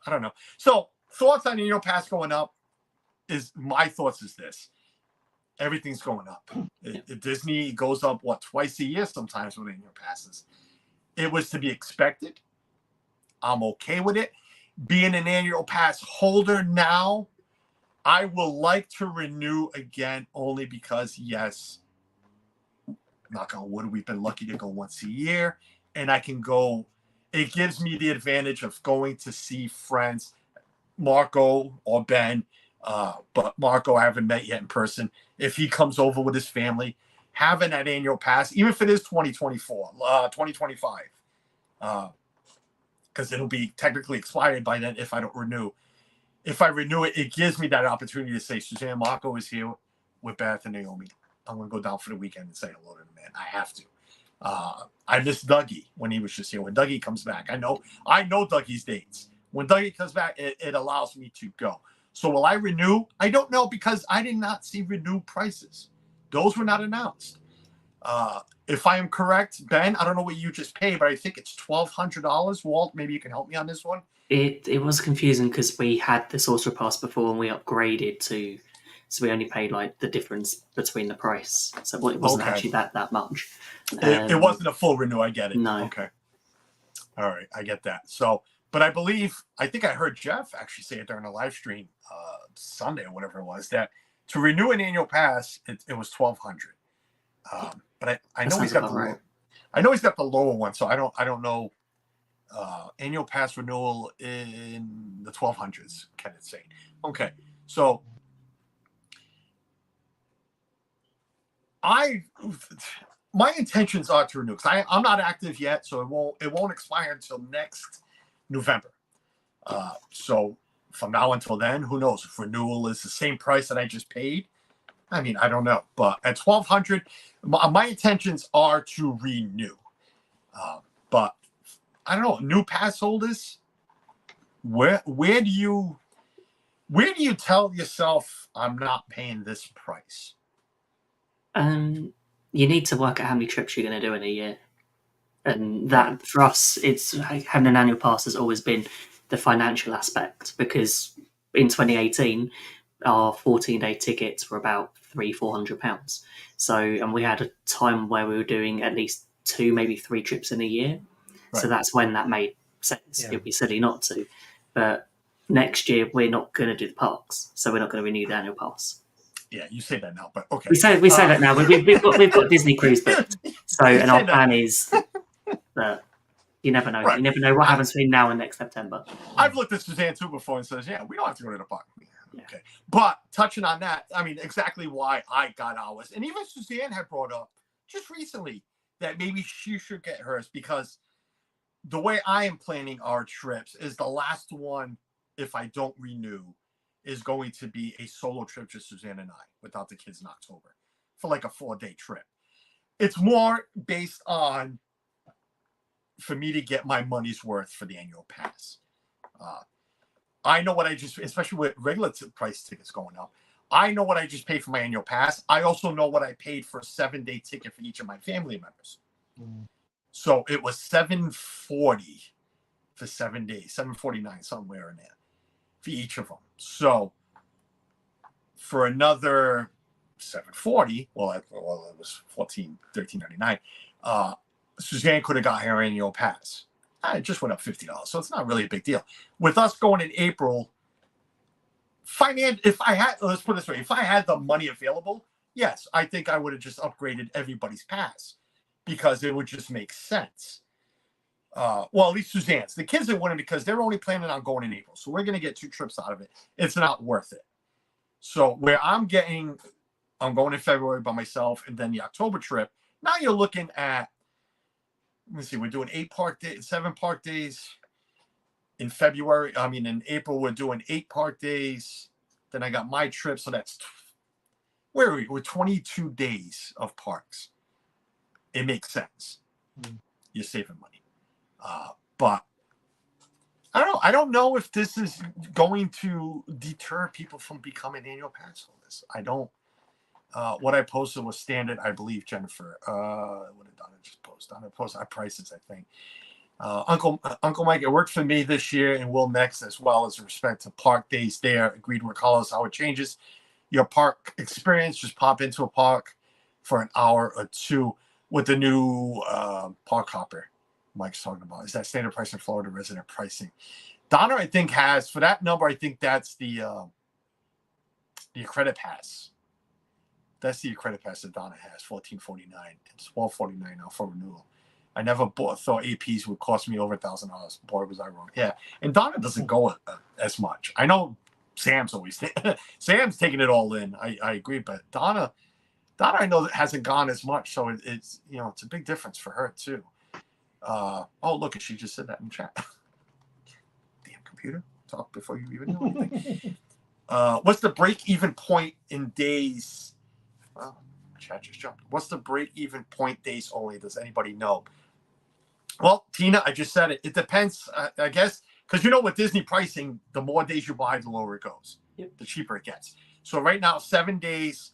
I don't know. So thoughts on Annual Pass going up my thoughts is this. Everything's going up. Disney goes up, twice a year sometimes with Annual Passes. It was to be expected. I'm okay with it. Being an Annual Pass holder now, I will like to renew again only because, yes, knock on wood, we've been lucky to go once a year, and I can go. It gives me the advantage of going to see friends, Marco or Ben, but Marco I haven't met yet in person. If he comes over with his family, having that Annual Pass, even if it is 2024, 2025, because it'll be technically expired by then if I don't renew. If I renew it, it gives me that opportunity to say, Suzanne, Marco is here with Beth and Naomi. I'm going to go down for the weekend and say hello to them, man. I have to. I miss Dougie when he was just here. When Dougie comes back, I know Dougie's dates. When Dougie comes back, it allows me to go. So will I renew? I don't know because I did not see renew prices. Those were not announced. if I am correct, Ben, I don't know what you just paid, but I think it's $1,200. Walt, maybe you can help me on this one. It was confusing because we had the Sorcerer Pass before and we upgraded to, so we only paid like the difference between the price. So it wasn't Okay. actually that much. It wasn't a full renew. I get it. No. Okay. All right, I get that. So, but I think I heard Jeff actually say it during a live stream Sunday or whatever it was, that to renew an annual pass, it was $1,200. But I know he's got the right. I know he's got the lower one, so I don't know. Annual pass renewal in the 1200s, can it say? Okay, so my intentions are to renew because I'm not active yet, so it won't expire until next November. So from now until then, who knows if renewal is the same price that I just paid? I mean, I don't know, but at $1,200, my intentions are to renew. But I don't know, new pass holders. Where do you tell yourself I'm not paying this price? You need to work out how many trips you're going to do in a year, and that for us, it's having an annual pass has always been the financial aspect, because in 2018 our 14-day tickets were about £300-400. So, and we had a time where we were doing at least 2, maybe 3 trips in a year. Right. So that's when that made sense. Yeah. It'd be silly not to. But next year we're not going to do the parks, so we're not going to renew the annual pass. Yeah, you say that now, but okay. We say that now. We've got Disney Cruise booked. So, and our plan is that you never know. Right. You never know what happens between now and next September. I've looked at Suzanne too before and says, yeah, we don't have to go to the park. Yeah. Okay. But touching on that, I mean, exactly why I got ours. And even Suzanne had brought up just recently that maybe she should get hers, because the way I am planning our trips is the last one, if I don't renew, is going to be a solo trip, just Suzanne and I, without the kids in October, for like a 4-day trip. It's more based on, for me to get my money's worth for the annual pass. I know what I just, especially with regular price tickets going up, I know what I just paid for my annual pass. I also know what I paid for a 7-day ticket for each of my family members. Mm. So it was $740 for 7 days, $749 somewhere in there for each of them. So for another $740, well, it was $13.99. Suzanne could have got her annual pass. It just went up $50, so it's not really a big deal. With us going in April, let's put it this way, if I had the money available, yes, I think I would have just upgraded everybody's pass, because it would just make sense. Well, at least Suzanne's. The kids, they wouldn't, because they're only planning on going in April. So we're going to get 2 trips out of it. It's not worth it. So where I'm going in February by myself, and then the October trip. Now you're looking at, let me see, we're doing 7 park days in February. I mean, in April, we're doing 8 park days. Then I got my trip. So that's, where are we? We're 22 days of parks. It makes sense. Mm. You're saving money. But I don't know. I don't know if this is going to deter people from becoming annual pass holders. I don't. What I posted was standard, I believe, Jennifer. What did Donna just post? Donna posted our prices, I think. Uncle Mike, it worked for me this year and will next, as well as respect to park days there. Agreed with Carlos how it changes your park experience. Just pop into a park for an hour or 2 with the new park hopper Mike's talking about. Is that standard price in Florida resident pricing? Donna, I think, has, for that number, I think that's the credit pass. That's the credit pass that Donna has, $14.49. It's $12.49 now for renewal. I never thought APs would cost me over $1,000. Boy, was I wrong. Yeah, and Donna doesn't go as much. I know Sam's always Sam's taking it all in. I agree, but Donna, I know that hasn't gone as much, so it's it's a big difference for her too. Oh, look, she just said that in chat. Damn computer, talk before you even know anything. What's the break-even point in days? Well, chat just jumped. What's the break-even point days only? Does anybody know? Well, Tina, I just said it. It depends, I guess, because with Disney pricing, the more days you buy, the lower it goes. Yep. The cheaper it gets. So right now, 7 days.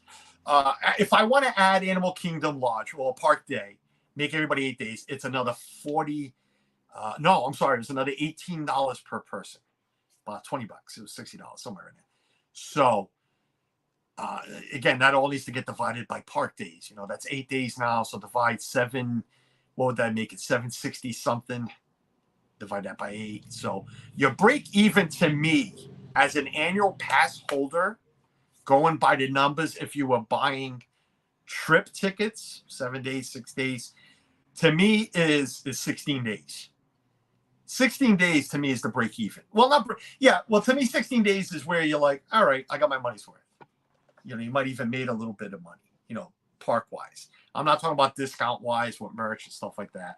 If I want to add Animal Kingdom Lodge or a park day, make everybody 8 days. It's another 40. No, I'm sorry. It was another $18 per person. About $20. It was $60 somewhere in there. So again, that all needs to get divided by park days. That's 8 days now. So divide 7. What would that make it? 760 something. Divide that by 8. So your break even to me as an annual pass holder, going by the numbers, if you were buying trip tickets, 7 days, 6 days, to me is 16 days. 16 days to me is the break even. Well, to me, 16 days is where you're like, all right, I got my money's worth. You might even made a little bit of money, park wise. I'm not talking about discount wise with merch and stuff like that.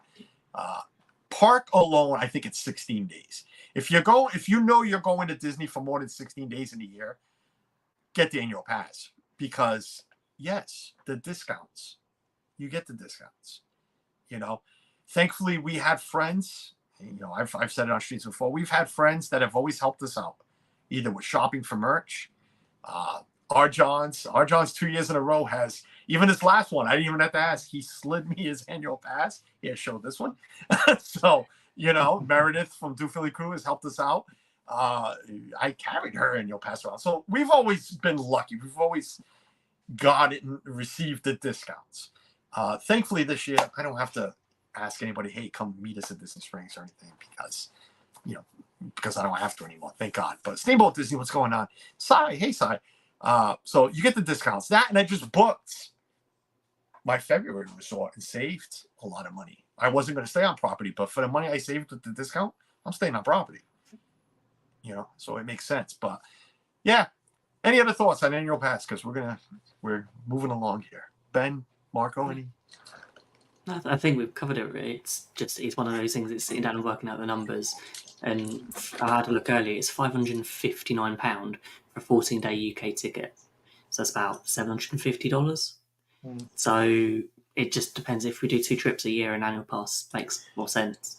Park alone, I think it's 16 days. If you know you're going to Disney for more than 16 days in a year, get the annual pass, because yes, the discounts, you get the discounts. Thankfully we had friends. I've said it on streets before. We've had friends that have always helped us out, either with shopping for merch. Our John's 2 years in a row has, even this last one, I didn't even have to ask. He slid me his annual pass. He has showed this one. So, Meredith from Do Philly Crew has helped us out. I carried her annual pass around. So we've always been lucky. We've always got it and received the discounts. Thankfully this year, I don't have to ask anybody, hey, come meet us at Disney Springs or anything, because I don't have to anymore. Thank God. But Steamboat Disney, what's going on? Hey, Cy. So you get the discounts. That, and I just booked my February resort and saved a lot of money. I wasn't going to stay on property, but for the money I saved with the discount, I'm staying on property. So it makes sense. But yeah, any other thoughts on annual pass? Because we're moving along here. Ben, Marco, any? I think we've covered it. It's one of those things. It's sitting down and working out the numbers. And I had a look earlier. It's £559 for a 14-day UK ticket. So that's about $750. So it just depends. If we do 2 trips a year, an annual pass makes more sense.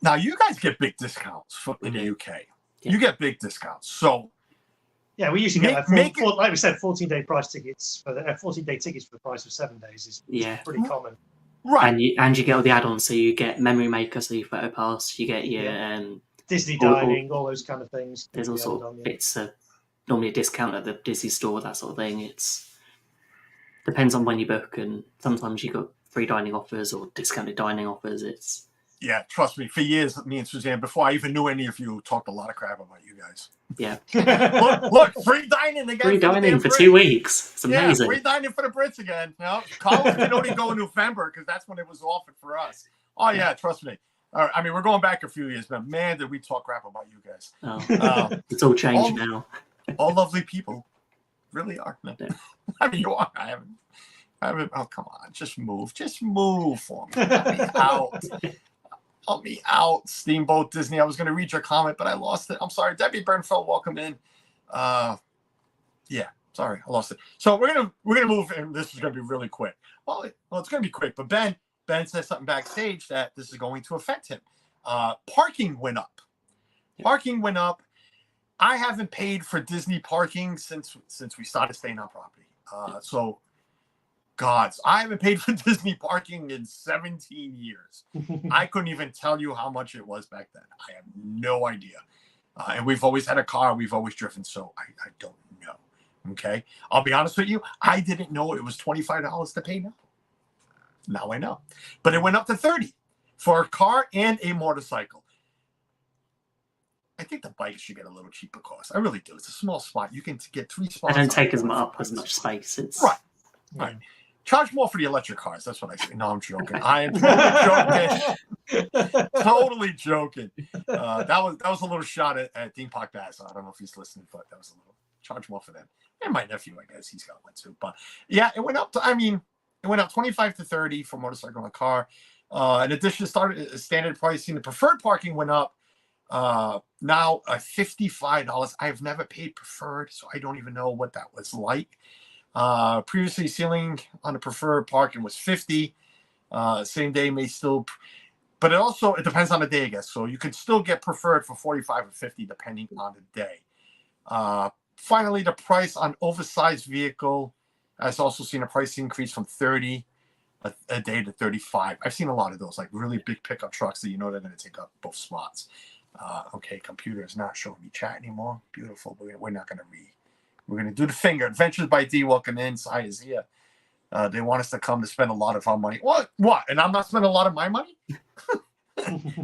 Now you guys get big discounts in the UK. Yeah. You get big discounts. So yeah, we usually get like we said, 14-day price tickets for the 14-day tickets for the price of 7 days is pretty common. Right. And you get all the add-ons. So you get Memory Maker, so your photo pass. You get your Disney dining, all those kind of things. There's all sort of bits. Normally a discount at the Disney store, that sort of thing. It's depends on when you book, and sometimes you got free dining offers or discounted dining offers. Yeah, trust me. For years, me and Suzanne, before I even knew any of you, talked a lot of crap about you guys. Yeah. look, free dining again. Free dining for 2 weeks. It's amazing. Yeah, free dining for the Brits again. College can only go in November because that's when it was offered for us. Oh yeah, trust me. All right, I mean, we're going back a few years, but man, did we talk crap about you guys. Oh, it's all changed now. All lovely people, really are. Yeah. I mean, you are. I haven't. Oh, come on, just move for me. Let me out. Help me out, Steamboat Disney. I was going to read your comment, but I lost it. I'm sorry. Debbie Bernfeld, welcome in. Yeah, sorry, I lost it. So we're gonna move, and this is gonna be really quick. Well, it's gonna be quick. But Ben says something backstage that this is going to affect him. Parking went up. Yeah. Parking went up. I haven't paid for Disney parking since we started staying on property. So. Gods, I haven't paid for Disney parking in 17 years. I couldn't even tell you how much it was back then. I have no idea. And we've always had a car. We've always driven. So I don't know. Okay. I'll be honest with you. I didn't know it was $25 to pay now. Now I know. But it went up to $30 for a car and a motorcycle. I think the bike should get a little cheaper cost. I really do. It's a small spot. You can get 3 spots. I don't take as much space. It's right. Right. Charge more for the electric cars. That's what I say. No, I'm joking. I am totally joking. Totally joking. That was a little shot at Theme Park Bass. I don't know if he's listening, but that was a little charge more for them. And my nephew, I guess, he's got one too. But yeah, it went up to. It went up 25 to 30 for motorcycle and car. In addition, started standard pricing. The preferred parking went up. Now $55. I've never paid preferred, so I don't even know what that was like. Previously ceiling on the preferred parking was $50. Same day may still, but it depends on the day, I guess. So you could still get preferred for $45 or $50 depending on the day. Finally, the price on oversized vehicle has also seen a price increase from $30 a day to 35. I've seen a lot of those, like really big pickup trucks that you know they're going to take up both spots. Okay, computer is not showing me chat anymore. Beautiful. We're not going to read. We're going to do the finger. Adventures by D. Welcome in. Sai is here. They want us to come to spend a lot of our money. What? And I'm not spending a lot of my money?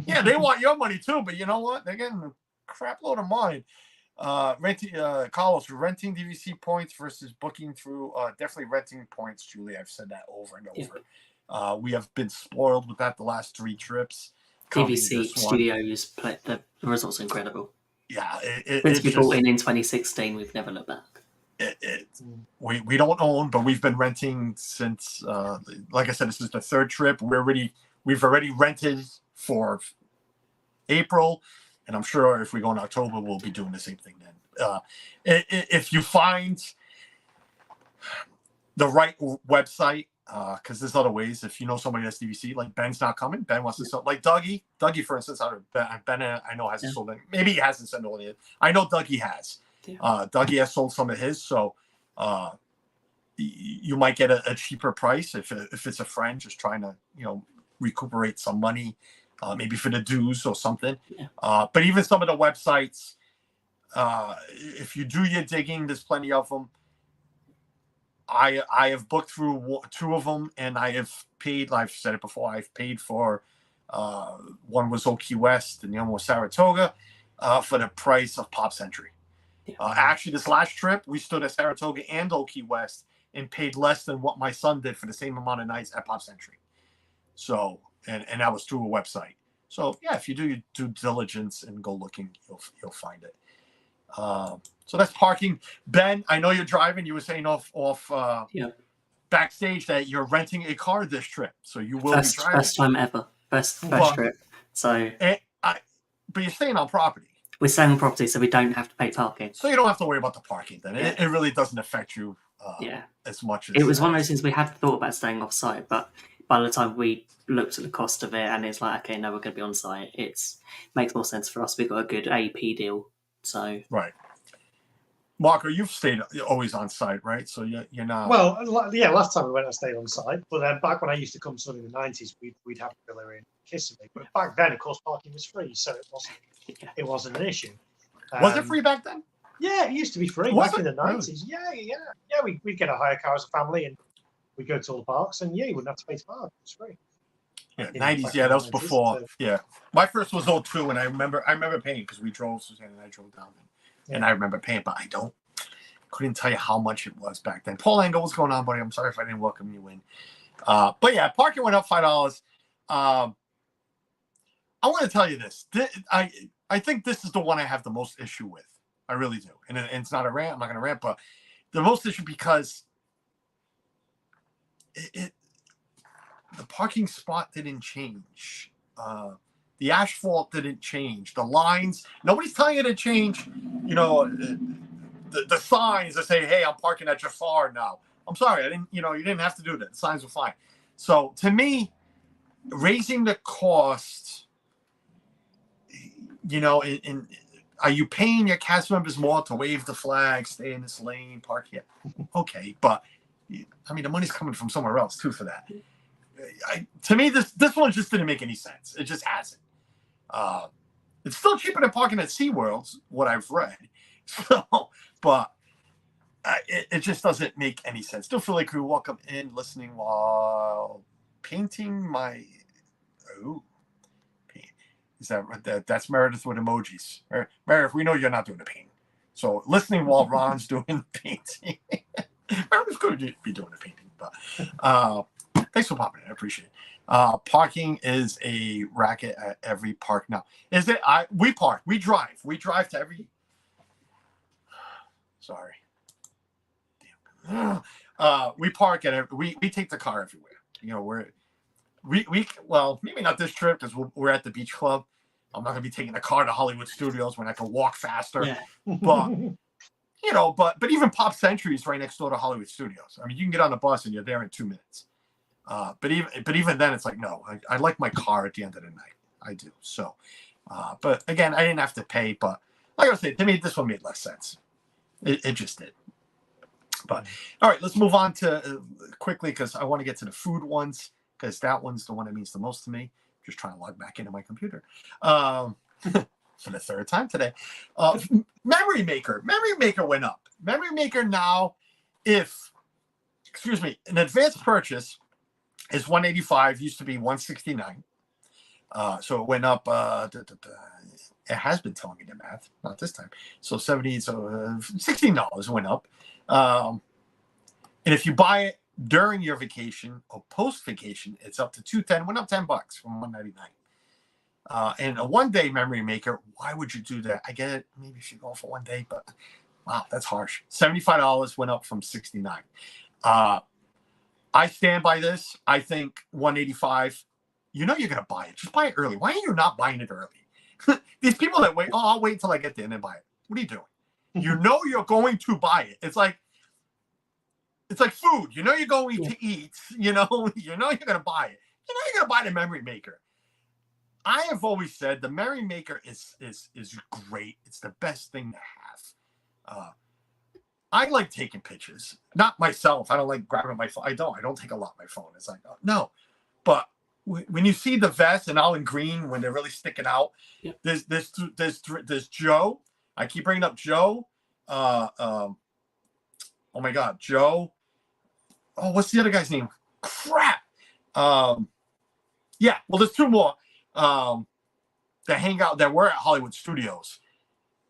Yeah, they want your money too, but you know what? They're getting a crap load of mine. Carlos, renting DVC points versus booking through, definitely renting points, Julie. I've said that over and over. We have been spoiled with that the last 3 trips. DVC Studios, the results are incredible. Yeah. Since we bought in 2016, we've never looked back. We don't own, but we've been renting since, like I said, this is the 3rd trip. We've already rented for April, and I'm sure if we go in October, we'll be doing the same thing then. If you find the right website, because there's other ways. If you know somebody that's DVC, like Ben's not coming. Ben wants to sell, like Dougie, for instance. Ben, I know hasn't sold any. Maybe he hasn't sent all it. I know Dougie has. Yeah. Dougie has sold some of his, so you might get a cheaper price if it's a friend just trying to recuperate some money, maybe for the dues or something. Yeah. But even some of the websites, if you do your digging, there's plenty of them. I have booked through 2 of them, and I have paid. I've said it before. I've paid for one was Old Key West, and the other was Saratoga, for the price of Pop Century. Yeah. Actually, this last trip, we stood at Saratoga and Old Key West and paid less than what my son did for the same amount of nights at Pop Century. So, and that was through a website. So, yeah, if you do your due diligence and go looking, you'll find it. So that's parking. Ben, I know you're driving. You were saying off backstage that you're renting a car this trip, so you will be driving. First time ever, first trip. So, but you're staying on property. We're staying on property, so we don't have to pay parking. So you don't have to worry about the parking then. It really doesn't affect you as much as it was one of those things we had thought about staying off site, but by the time we looked at the cost of it and it's like, okay, no, we're going to be on site, it makes more sense for us. We've got a good AP deal. So right. Marco, you've stayed always on site, right? So you're not. Well, yeah. Last time we went, I stayed on site. But then back when I used to come sort of in the 90s, we'd have a villa in Kissimmee. But back then, of course, parking was free, so it wasn't an issue. Was it free back then? Yeah, it used to be free back in the 90s. Really? Yeah. We'd get a hire car as a family, and we'd go to all the parks, and you wouldn't have to pay to park. It was free. Yeah, 90s. Yeah, that was before. So. Yeah, my first was 02, and I remember paying because we drove. Suzanne and I drove down. And I remember paying, but couldn't tell you how much it was back then. Paul Engel, what's going on, buddy? I'm sorry if I didn't welcome you in. But yeah, parking went up $5. I want to tell you this. I think this is the one I have the most issue with. I really do. And it's not a rant. I'm not going to rant, but the most issue because the parking spot didn't change. The asphalt didn't change. The lines, nobody's telling you to change, the signs that say, hey, I'm parking at Jafar now. I'm sorry, you didn't have to do that. The signs were fine. So to me, raising the cost, are you paying your cast members more to wave the flag, stay in this lane, park here? Okay, but the money's coming from somewhere else too for that. To me, this one just didn't make any sense. It just hasn't. It's still cheaper than parking at SeaWorld, what I've read. So, but it just doesn't make any sense. Still feel like we welcome in listening while painting my. Oh, is that's Meredith with emojis? Meredith, we know you're not doing the painting. So listening while Ron's doing the painting. Meredith's going to be doing the painting, but thanks for popping in. I appreciate it. Parking is a racket at every park now. Is it? We park. We drive. We drive to every. Sorry. Damn. We park at. We take the car everywhere. Well, maybe not this trip because we're at the beach club. I'm not gonna be taking a car to Hollywood Studios when I can walk faster. Yeah. But even Pop Century is right next door to Hollywood Studios. You can get on the bus and you're there in 2 minutes. But even then, it's like no. I like my car at the end of the night. I do. So, but again, I didn't have to pay. But like I said, to me, this one made less sense. It just did. But all right, let's move on to quickly because I want to get to the food ones because that one's the one that means the most to me. Just trying to log back into my computer for the third time today. Memory Maker went up. Memory Maker now, an advanced purchase is $185, used to be $169. So it went up. It has been telling me the math, not this time. So $16 went up. And if you buy it during your vacation or post vacation, it's up to $210. Went up $10 from $199. And a 1-day Memory Maker, why would you do that? I get it, maybe if you go for 1 day, but wow, that's harsh. $75 went up from $69. I stand by this. I think $185. You know you're gonna buy it. Just buy it early. Why are you not buying it early? These people that wait, I'll wait till I get there and then buy it. What are you doing? You know you're going to buy it. It's like food. You know you're going to eat. You know you're gonna buy it. You know you're gonna buy the Memory Maker. I have always said the Memory Maker is great. It's the best thing to have. I like taking pictures. Not myself. I don't like grabbing my phone. I don't take a lot of my phone. It's like, no. But when you see the vest and all in green, when they're really sticking out, there's Joe. I keep bringing up Joe. Oh my God, Joe. Oh, what's the other guy's name? Crap. Yeah. Well, there's two more that hang out that were at Hollywood Studios.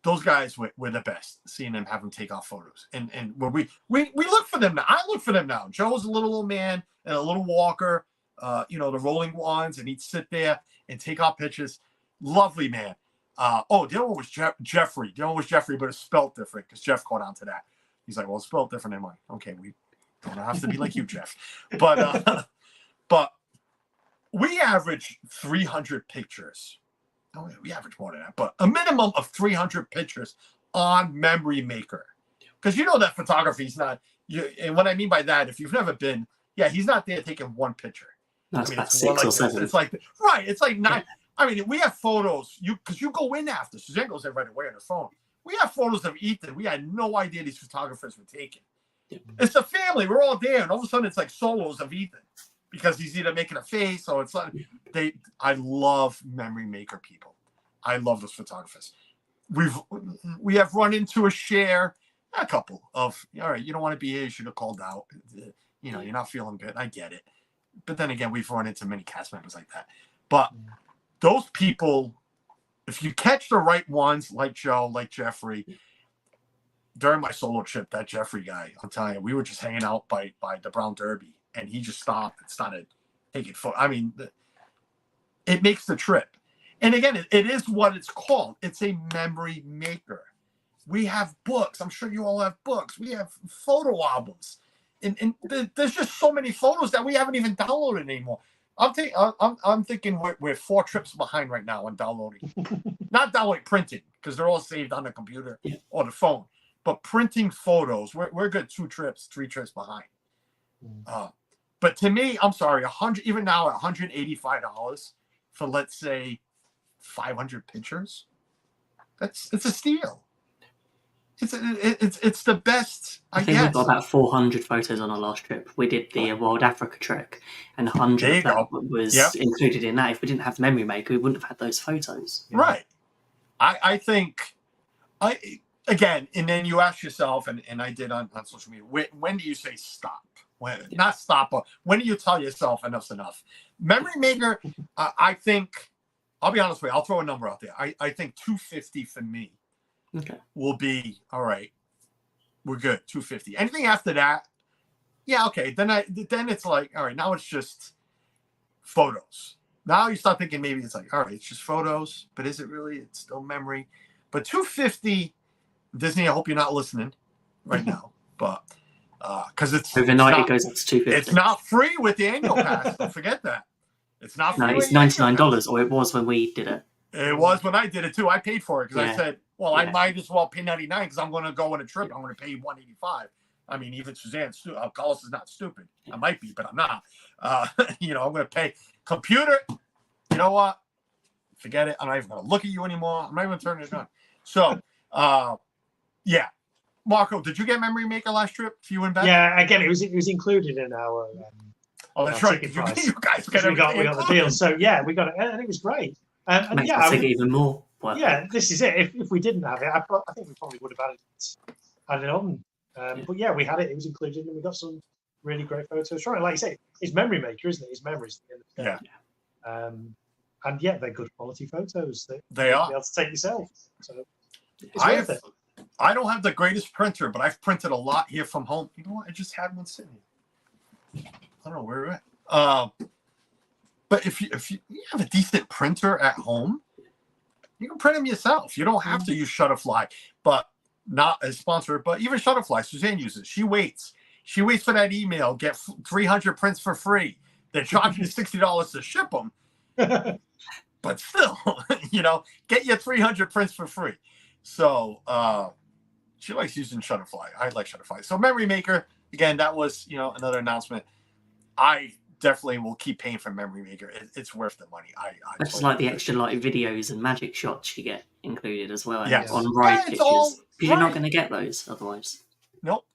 Those guys were the best. Seeing them, have them take off photos, and when we look for them now. I look for them now. Joe's a little old man and a little walker. The rolling ones, and he'd sit there and take off pictures. Lovely man. The other one was Jeffrey. The other one was Jeffrey, but it's spelled different because Jeff caught on to that. He's like, well, it's spelled different. I'm like, okay, we don't have to be like you, Jeff. But we average 300 pictures. No, we average more than that, but a minimum of 300 pictures on Memory Maker. Because you know that photography is not, and what I mean by that, if you've never been, he's not there taking one picture. That's about 6 or 7. It's like, right, it's like not, I mean, we have photos, because you go in after, Suzanne goes in right away on her phone. We have photos of Ethan. We had no idea these photographers were taking. Yep. It's a family. We're all there, and all of a sudden it's like solos of Ethan. Because he's either making a face or it's like I love Memory Maker people. I love those photographers. We have run into a couple of, all right, you don't want to be here, you should have called out. You're not feeling good. I get it. But then again, we've run into many cast members like that. But those people, if you catch the right ones, like Joe, like Jeffrey, during my solo trip, that Jeffrey guy, I'm telling you, we were just hanging out by the Brown Derby. And he just stopped and started taking photos. I mean, it makes the trip. And again, it is what it's called. It's a Memory Maker. We have books. I'm sure you all have books. We have photo albums. And there's just so many photos that we haven't even downloaded anymore. I'm thinking we're 4 trips behind right now on downloading. Not downloading, printing, because they're all saved on the computer or the phone. But printing photos, we're good 2 trips, 3 trips behind. But to me, I'm sorry, even now at $185 for, let's say, 500 pictures, it's a steal. It's the best. I think we got about 400 photos on our last trip. We did the Wild Africa trek, and 100 of that was included in that. If we didn't have the Memory Maker, we wouldn't have had those photos. Right. I think, again, and then you ask yourself, and I did on social media, when do you say stop? Not stop, but when do you tell yourself enough's enough? Memory Maker, I think, I'll be honest with you, I'll throw a number out there. I think $250 for me will be, all right, we're good, $250. Anything after that, okay, then it's like, all right, now it's just photos. Now you start thinking maybe it's like, all right, it's just photos, but is it really? It's still memory. But $250, Disney, I hope you're not listening right now, but because it's overnight it goes up to $250. It's not free with the annual pass. Don't forget that. It's not free. No, it's $99, or it was when we did it. It was when I did it too. I paid for it because I said, well, I might as well pay $99 because I'm going to go on a trip. I'm going to pay $185. I mean, even Suzanne Carlos is not stupid. I might be, but I'm not. I'm going to pay computer. You know what? Forget it. I'm not even going to look at you anymore. I'm not even turning it on. So, Marco, did you get Memory Maker last trip? You and Ben? Yeah, again, it was included in our. Oh, that's our right. ticket 'Cause price. you guys got we got everything the deal. included. So yeah, we got it, and it was great. And Makes yeah, the I ticket mean, even more worth it. yeah, this is it. If we didn't have it, I think we probably would have added it on. But yeah, we had it. It was included, and we got some really great photos from it. Like you say, it's Memory Maker, isn't it? It's memories at the end of the day. And yeah, they're good quality photos that They you'll are. be able to take yourself. So it's I worth it. don't have the greatest printer, but I've printed a lot here from home. You know what? I just had one sitting here. I don't know where we're at. But if you have a decent printer at home, you can print them yourself. You don't have to use Shutterfly, but not a sponsor. But even Shutterfly, Suzanne uses. She waits. She waits for that email. Get 300 prints for free. They charge you $60 to ship them. But still, get your 300 prints for free. So she likes using Shutterfly. I like Shutterfly. So Memory Maker, again, that was another announcement. I definitely will keep paying for Memory Maker. It's worth the money. I just totally like the extra videos and magic shots you get included as well. Yes. On ride pictures. Because you're not right. going to get those otherwise. Nope.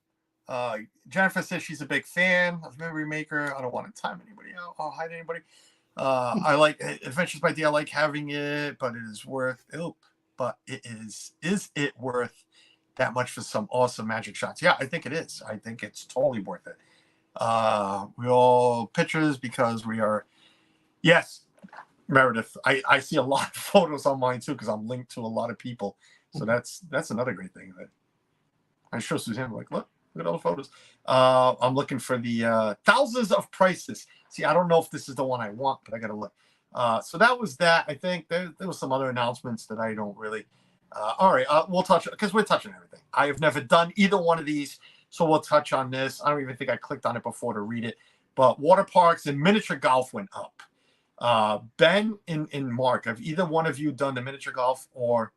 Jennifer says she's a big fan of Memory Maker. I don't want to time anybody out or hide anybody. I like Adventures by D. I like having it, but it is worth is it worth that much for some awesome magic shots? Yeah, I think it is. I think it's totally worth it. We all pictures because we are. Yes, Meredith. I see a lot of photos on mine too because I'm linked to a lot of people. So that's another great thing that I show Suzanne. Like, look at all the photos. I'm looking for the thousands of prices. See, I don't know if this is the one I want, but I gotta look. So that was that. I think there was some other announcements that I don't really. All right, we'll touch because we're touching everything. I have never done either one of these, so we'll touch on this. I don't even think I clicked on it before to read it. But water parks and miniature golf went up. Ben and Mark, have either one of you done the miniature golf or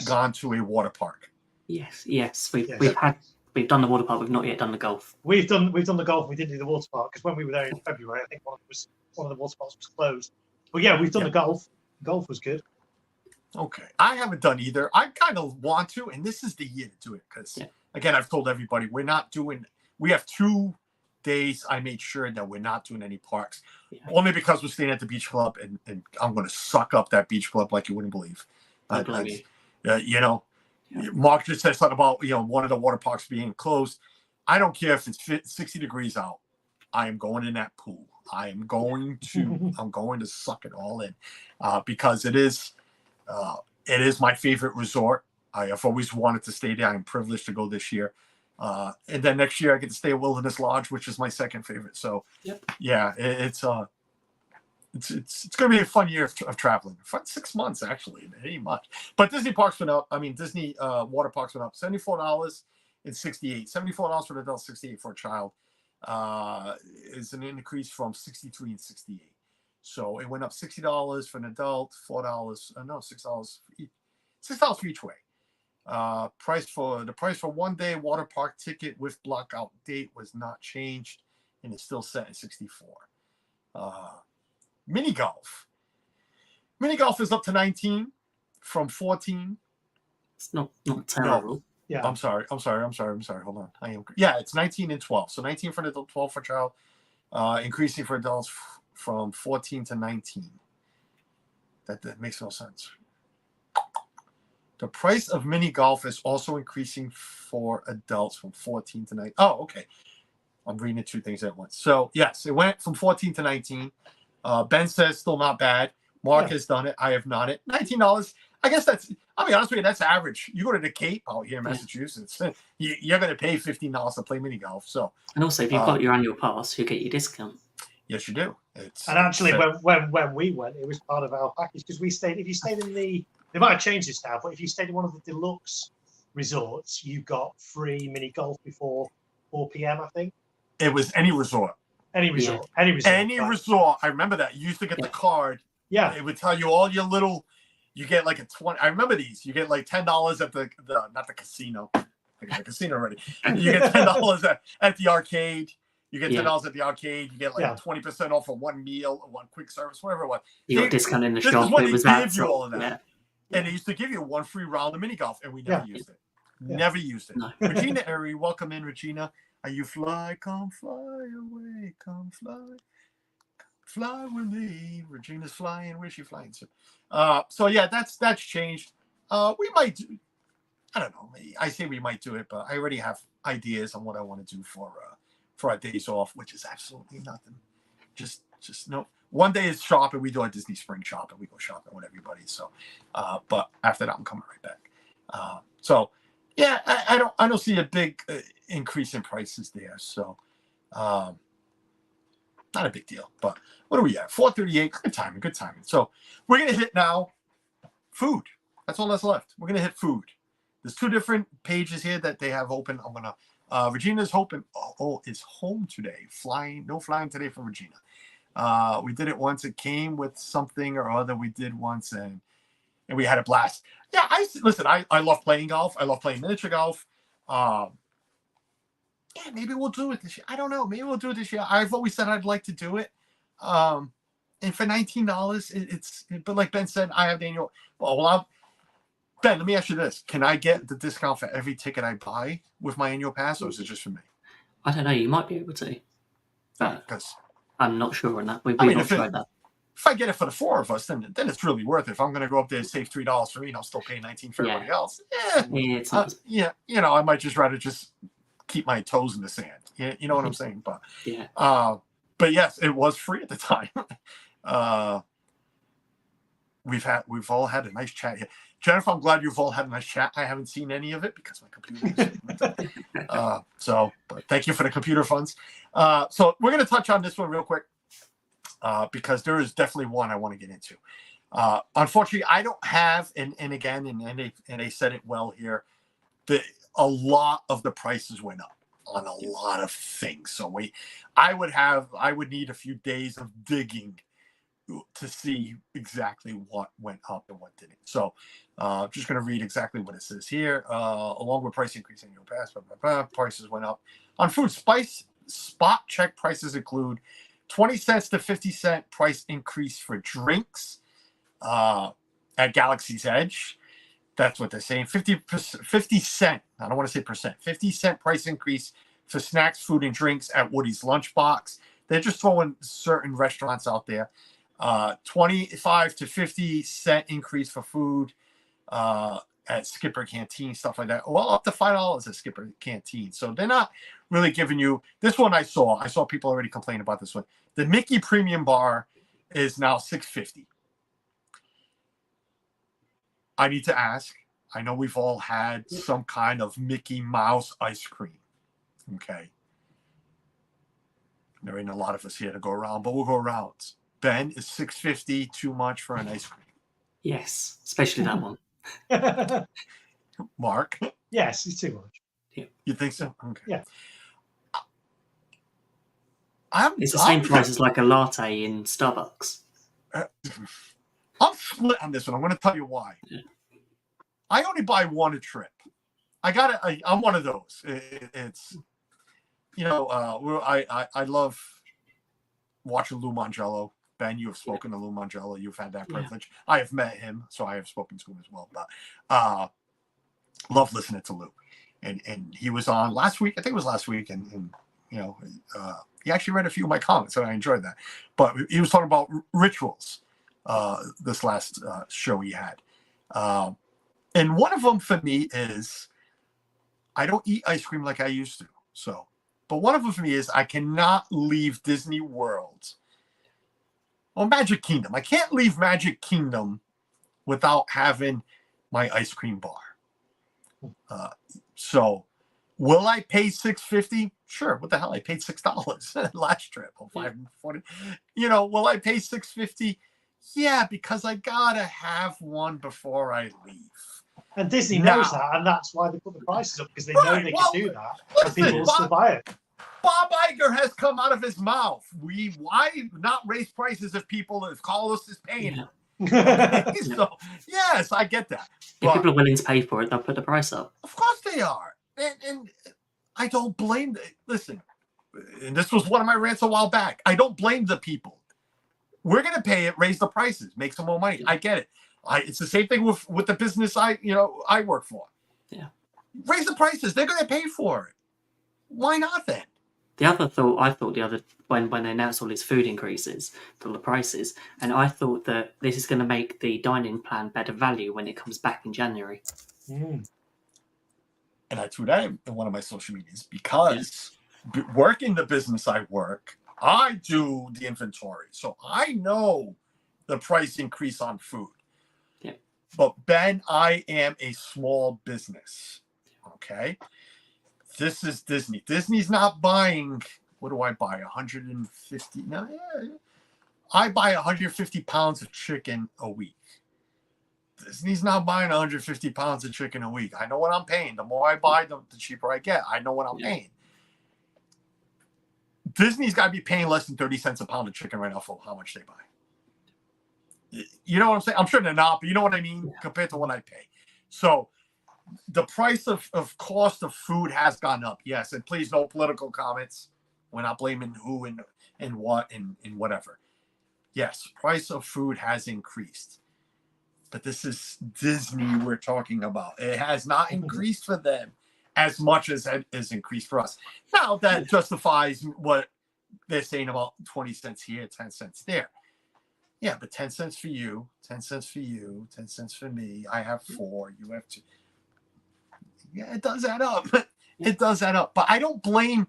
gone to a water park? Yes. We've done the water park. We've not yet done the golf. We've done the golf. We didn't do the water park because when we were there in February, I think one of the water parks was closed. But yeah, we've done the golf. Golf was good. Okay, I haven't done either. I kind of want to, and this is the year to do it because, again, I've told everybody we're not doing. We have 2 days. I made sure that we're not doing any parks, only because we're staying at the beach club, and I'm going to suck up that beach club like you wouldn't believe. Mark just said something about one of the water parks being closed. I don't care if it's 60 degrees out. I am going in that pool. I'm going to suck it all in because it is my favorite resort. I have always wanted to stay there. I'm privileged to go this year. And then next year I get to stay at Wilderness Lodge, which is my second favorite. So yeah, it's going to be a fun year of traveling. Fun 6 months, actually. It ain't much. But Disney parks went up. I mean, Disney water parks went up $74 and $68. $74 for an adult, $68 for a child. Is an increase from $63 and $68. So it went up $60 for an adult, $6 for each way. Price for 1 day water park ticket with blockout date was not changed, and it's still set at $64. Mini golf is up to 19 from 14. It's not terrible. No. Yeah. I'm sorry. Hold on. It's 19 and 12. So 19 for an adult, 12 for a child, increasing for adults from 14 to 19. That makes no sense. The price of mini golf is also increasing for adults from 14 to 19. Oh, okay. I'm reading the 2 things at once. So yes, it went from 14 to 19. Ben says still not bad. Mark has done it. I have not it. $19. I guess I'll be honest with you, that's average. You go to the Cape out here in Massachusetts, you're going to pay $15 to play mini golf. So, and also, if you've got your annual pass, you get your discount. Yes, you do. And actually, when we went, it was part of our package because we stayed. If you stayed in they might have changed this now, but if you stayed in one of the deluxe resorts, you got free mini golf before 4 p.m. I think it was any resort. Any resort. I remember that. You used to get the card. Yeah, it would tell you all your little. You get like a 20. I remember these. You get like $10 at the not the casino. I got the casino already. You get $10 at the arcade. You get $10 at the arcade. You get like 20% off of one meal, or one quick service, whatever it was. You got a discount in the this shop. Is when it was they that. Give you all of that. Yeah. And they used to give you one free round of mini golf, and we never used it. Yeah. Never used it. No. Regina Airy, welcome in, Regina. Are you fly? Come fly away. Come fly. Fly with me. Regina's flying. Where's she flying to? So yeah, that's changed. We might do, I don't know. I say we might do it, but I already have ideas on what I want to do for our days off, which is absolutely nothing. Just no. One day is shopping. We do our Disney spring shopping. We go shopping with everybody. So, but after that, I'm coming right back. So, yeah, I don't see a big increase in prices there. So, not a big deal. But what are we at? 4:38. Good timing. Good timing. So we're gonna hit now food. That's all that's left. We're gonna hit food. There's two different pages here that they have open. I'm gonna. Regina's hoping. Is home today. No flying today for Regina. We did it once. It came with something or other. We did once, and we had a blast. Yeah, listen. I love playing golf. I love playing miniature golf. Yeah, maybe we'll do it this year. I don't know. Maybe we'll do it this year. I've always said I'd like to do it. And for $19, it's. But like Ben said, I have the annual. Ben, let me ask you this: can I get the discount for every ticket I buy with my annual pass, or is it just for me? I don't know. You might be able to. But Because I'm not sure on that. We've I mean, not tried that. if I get it for the four of us, then it's really worth it. If I'm going to go up there and save $3 for me, and I'll still pay $19 for everybody else. Yeah, Yeah, it's not. yeah. I might just rather just keep my toes in the sand. Yeah, you know what I'm saying? But Yeah. but yes, it was free at the time. We've all had a nice chat here. Jennifer, I'm glad you've all had a nice chat. I haven't seen any of it because my computer is but thank you for the computer funds. So we're going to touch on this one real quick because there is definitely one I want to get into. Unfortunately, I don't have, and they said it well here, a lot of the prices went up on a lot of things. So I would need a few days of digging to see exactly what went up and what didn't. So just going to read exactly what it says here. Along with price increase in your pass, prices went up. On food, spice spot check prices include 20 cents to 50 cent price increase for drinks at Galaxy's Edge. That's what they're saying. 50 cent. I don't want to say percent. 50 cent price increase for snacks, food, and drinks at Woody's Lunchbox. They're just throwing certain restaurants out there. 25 to 50 cent increase for food at Skipper Canteen, stuff like that. Well, up to $5 at Skipper Canteen. So they're not really giving you this one. I saw people already complain about this one. The Mickey Premium Bar is now $6.50. I need to ask. I know we've all had some kind of Mickey Mouse ice cream. Okay. There ain't a lot of us here to go around, but we'll go around. Ben, is $6.50 too much for an ice cream? Yes, especially that one. Mark? Yes, it's too much. Yeah. You think so? Okay. Yeah. It's the same price as like a latte in Starbucks. I'm split on this one. I'm going to tell you why. Yeah. I only buy one a trip. I'm one of those. It's, I love watching Lou Mangello. Ben, you have spoken to Lou Mangello. You've had that privilege. I have met him, so I have spoken to him as well. But love listening to Lou. And he was on last week. I think it was last week. And he actually read a few of my comments, and I enjoyed that. But he was talking about rituals this last show he had. And one of them for me is I don't eat ice cream like I used to. So, but one of them for me is I cannot leave Disney World. Well, Magic Kingdom. I can't leave Magic Kingdom without having my ice cream bar. So, will I pay $6.50? Sure. What the hell? I paid $6 last trip. $5.40. Will I pay $6.50? Yeah, because I gotta have one before I leave. And Disney knows that, and that's why they put the prices up, because they know they can do that, and people will still buy it. Bob Iger has come out of his mouth. Why not raise prices if Carlos is paying them? So, yes, I get that. If people are willing to pay for it, they'll put the price up. Of course they are. And I don't blame them. Listen, and this was one of my rants a while back. I don't blame the people. We're going to pay it, raise the prices, make some more money. I get it. It's the same thing with the business I work for. Yeah. Raise the prices. They're going to pay for it. Why not then? The other thought I thought when they announced all these food increases, all the prices, and I thought that this is going to make the dining plan better value when it comes back in January. Mm. And I tweet that in one of my social medias because working the business I work, I do the inventory. So I know the price increase on food. Yeah. But Ben, I am a small business. Okay. This is Disney. Disney's not buying, what do I buy? 150? No, yeah. I buy 150 pounds of chicken a week. Disney's not buying 150 pounds of chicken a week. I know what I'm paying. The more I buy, the cheaper I get. I know what I'm paying. Disney's got to be paying less than 30 cents a pound of chicken right now for how much they buy. You know what I'm saying? I'm sure they're not, but you know what I mean? Compared to what I pay. So the price of cost of food has gone up. Yes. And please, no political comments. We're not blaming who and what and whatever. Yes. Price of food has increased. But this is Disney we're talking about. It has not increased for them as much as it has increased for us. Now, that justifies what they're saying about 20 cents here, 10 cents there. Yeah, but 10 cents for you, 10 cents for you, 10 cents for me. I have 4, you have 2. Yeah, it does add up. It does add up. But I don't blame.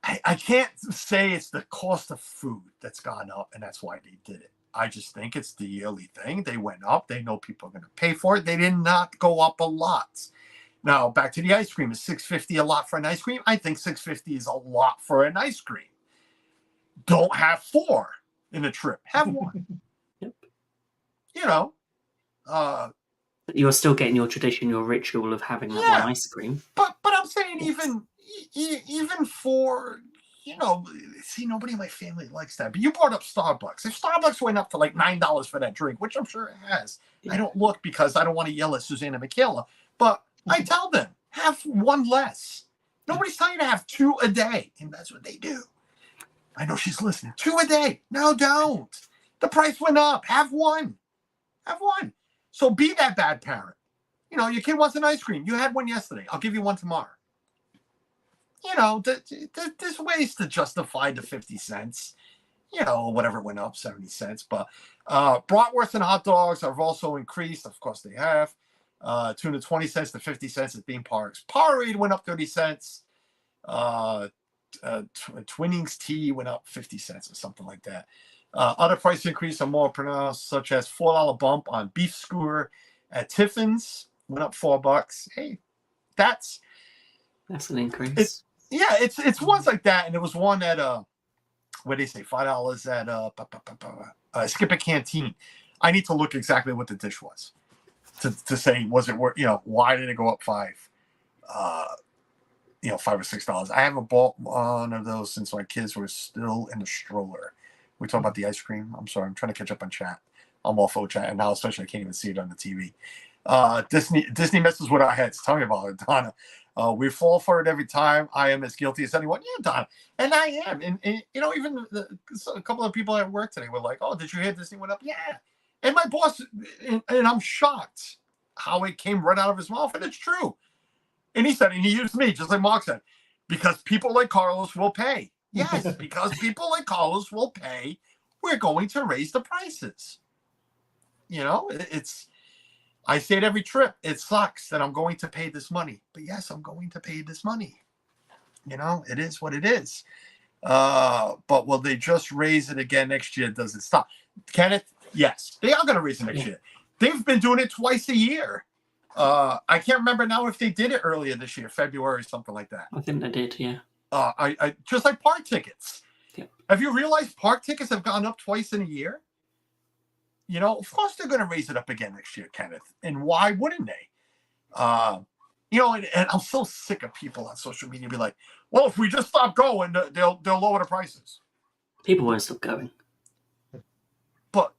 I can't say it's the cost of food that's gone up, and that's why they did it. I just think it's the yearly thing. They went up. They know people are going to pay for it. They did not go up a lot. Now, back to the ice cream. Is $6.50 a lot for an ice cream? I think $6.50 is a lot for an ice cream. Don't have 4 in a trip. Have 1. Yep. You know. You're still getting your tradition, your ritual of having that one ice cream. But I'm saying even for, you know, see, nobody in my family likes that. But you brought up Starbucks. If Starbucks went up to like $9 for that drink, which I'm sure it has, I don't look because I don't want to yell at Susanna Michaela. But I tell them, have 1 less. Nobody's telling you to have 2 a day. And that's what they do. I know she's listening. 2 a day. No, don't. The price went up. Have 1. Have 1. So be that bad parent. You know, your kid wants an ice cream. You had 1 yesterday. I'll give you 1 tomorrow. You know, there's ways to justify the 50 cents. You know, whatever went up, 70 cents. But bratwurst and hot dogs have also increased. Of course, they have. Tuna 20 cents to 50 cents at theme parks. Powerade went up 30 cents. Twinings tea went up 50 cents or something like that. Other price increases are more pronounced, such as $4 bump on beef skewer at Tiffin's, went up $4. Hey, that's an increase. It's ones like that, and there was one at what did they say, $5 at Skip a Canteen. I need to look exactly what the dish was to say was it worth. You know, why did it go up 5? $5 or $6. I haven't bought one of those since my kids were still in the stroller. We talk about the ice cream. I'm sorry, I'm trying to catch up on chat. I'm off of chat, and now especially I can't even see it on the TV. Disney messes with our heads. Tell me about it, Donna. We fall for it every time. I am as guilty as anyone. Yeah, Donna, and I am. And you know, even a couple of people at work today were like, "Oh, did you hear Disney went up?" Yeah. And my boss, and I'm shocked how it came right out of his mouth, and it's true. And he said, and he used me, just like Mark said, because people like Carlos will pay. Yes, because people like Carlos will pay, we're going to raise the prices. You know, I say it every trip. It sucks that I'm going to pay this money. But yes, I'm going to pay this money. You know, it is what it is. But will they just raise it again next year? Does it stop? Kenneth, yes, they are going to raise it next year. They've been doing it twice a year. I can't remember now if they did it earlier this year, February, something like that. I think they did, yeah. I just like park tickets. Yeah. Have you realized park tickets have gone up twice in a year? You know, of course they're going to raise it up again next year, Kenneth. And why wouldn't they? You know, and I'm so sick of people on social media be like, well, if we just stop going, they'll lower the prices. People won't stop going. But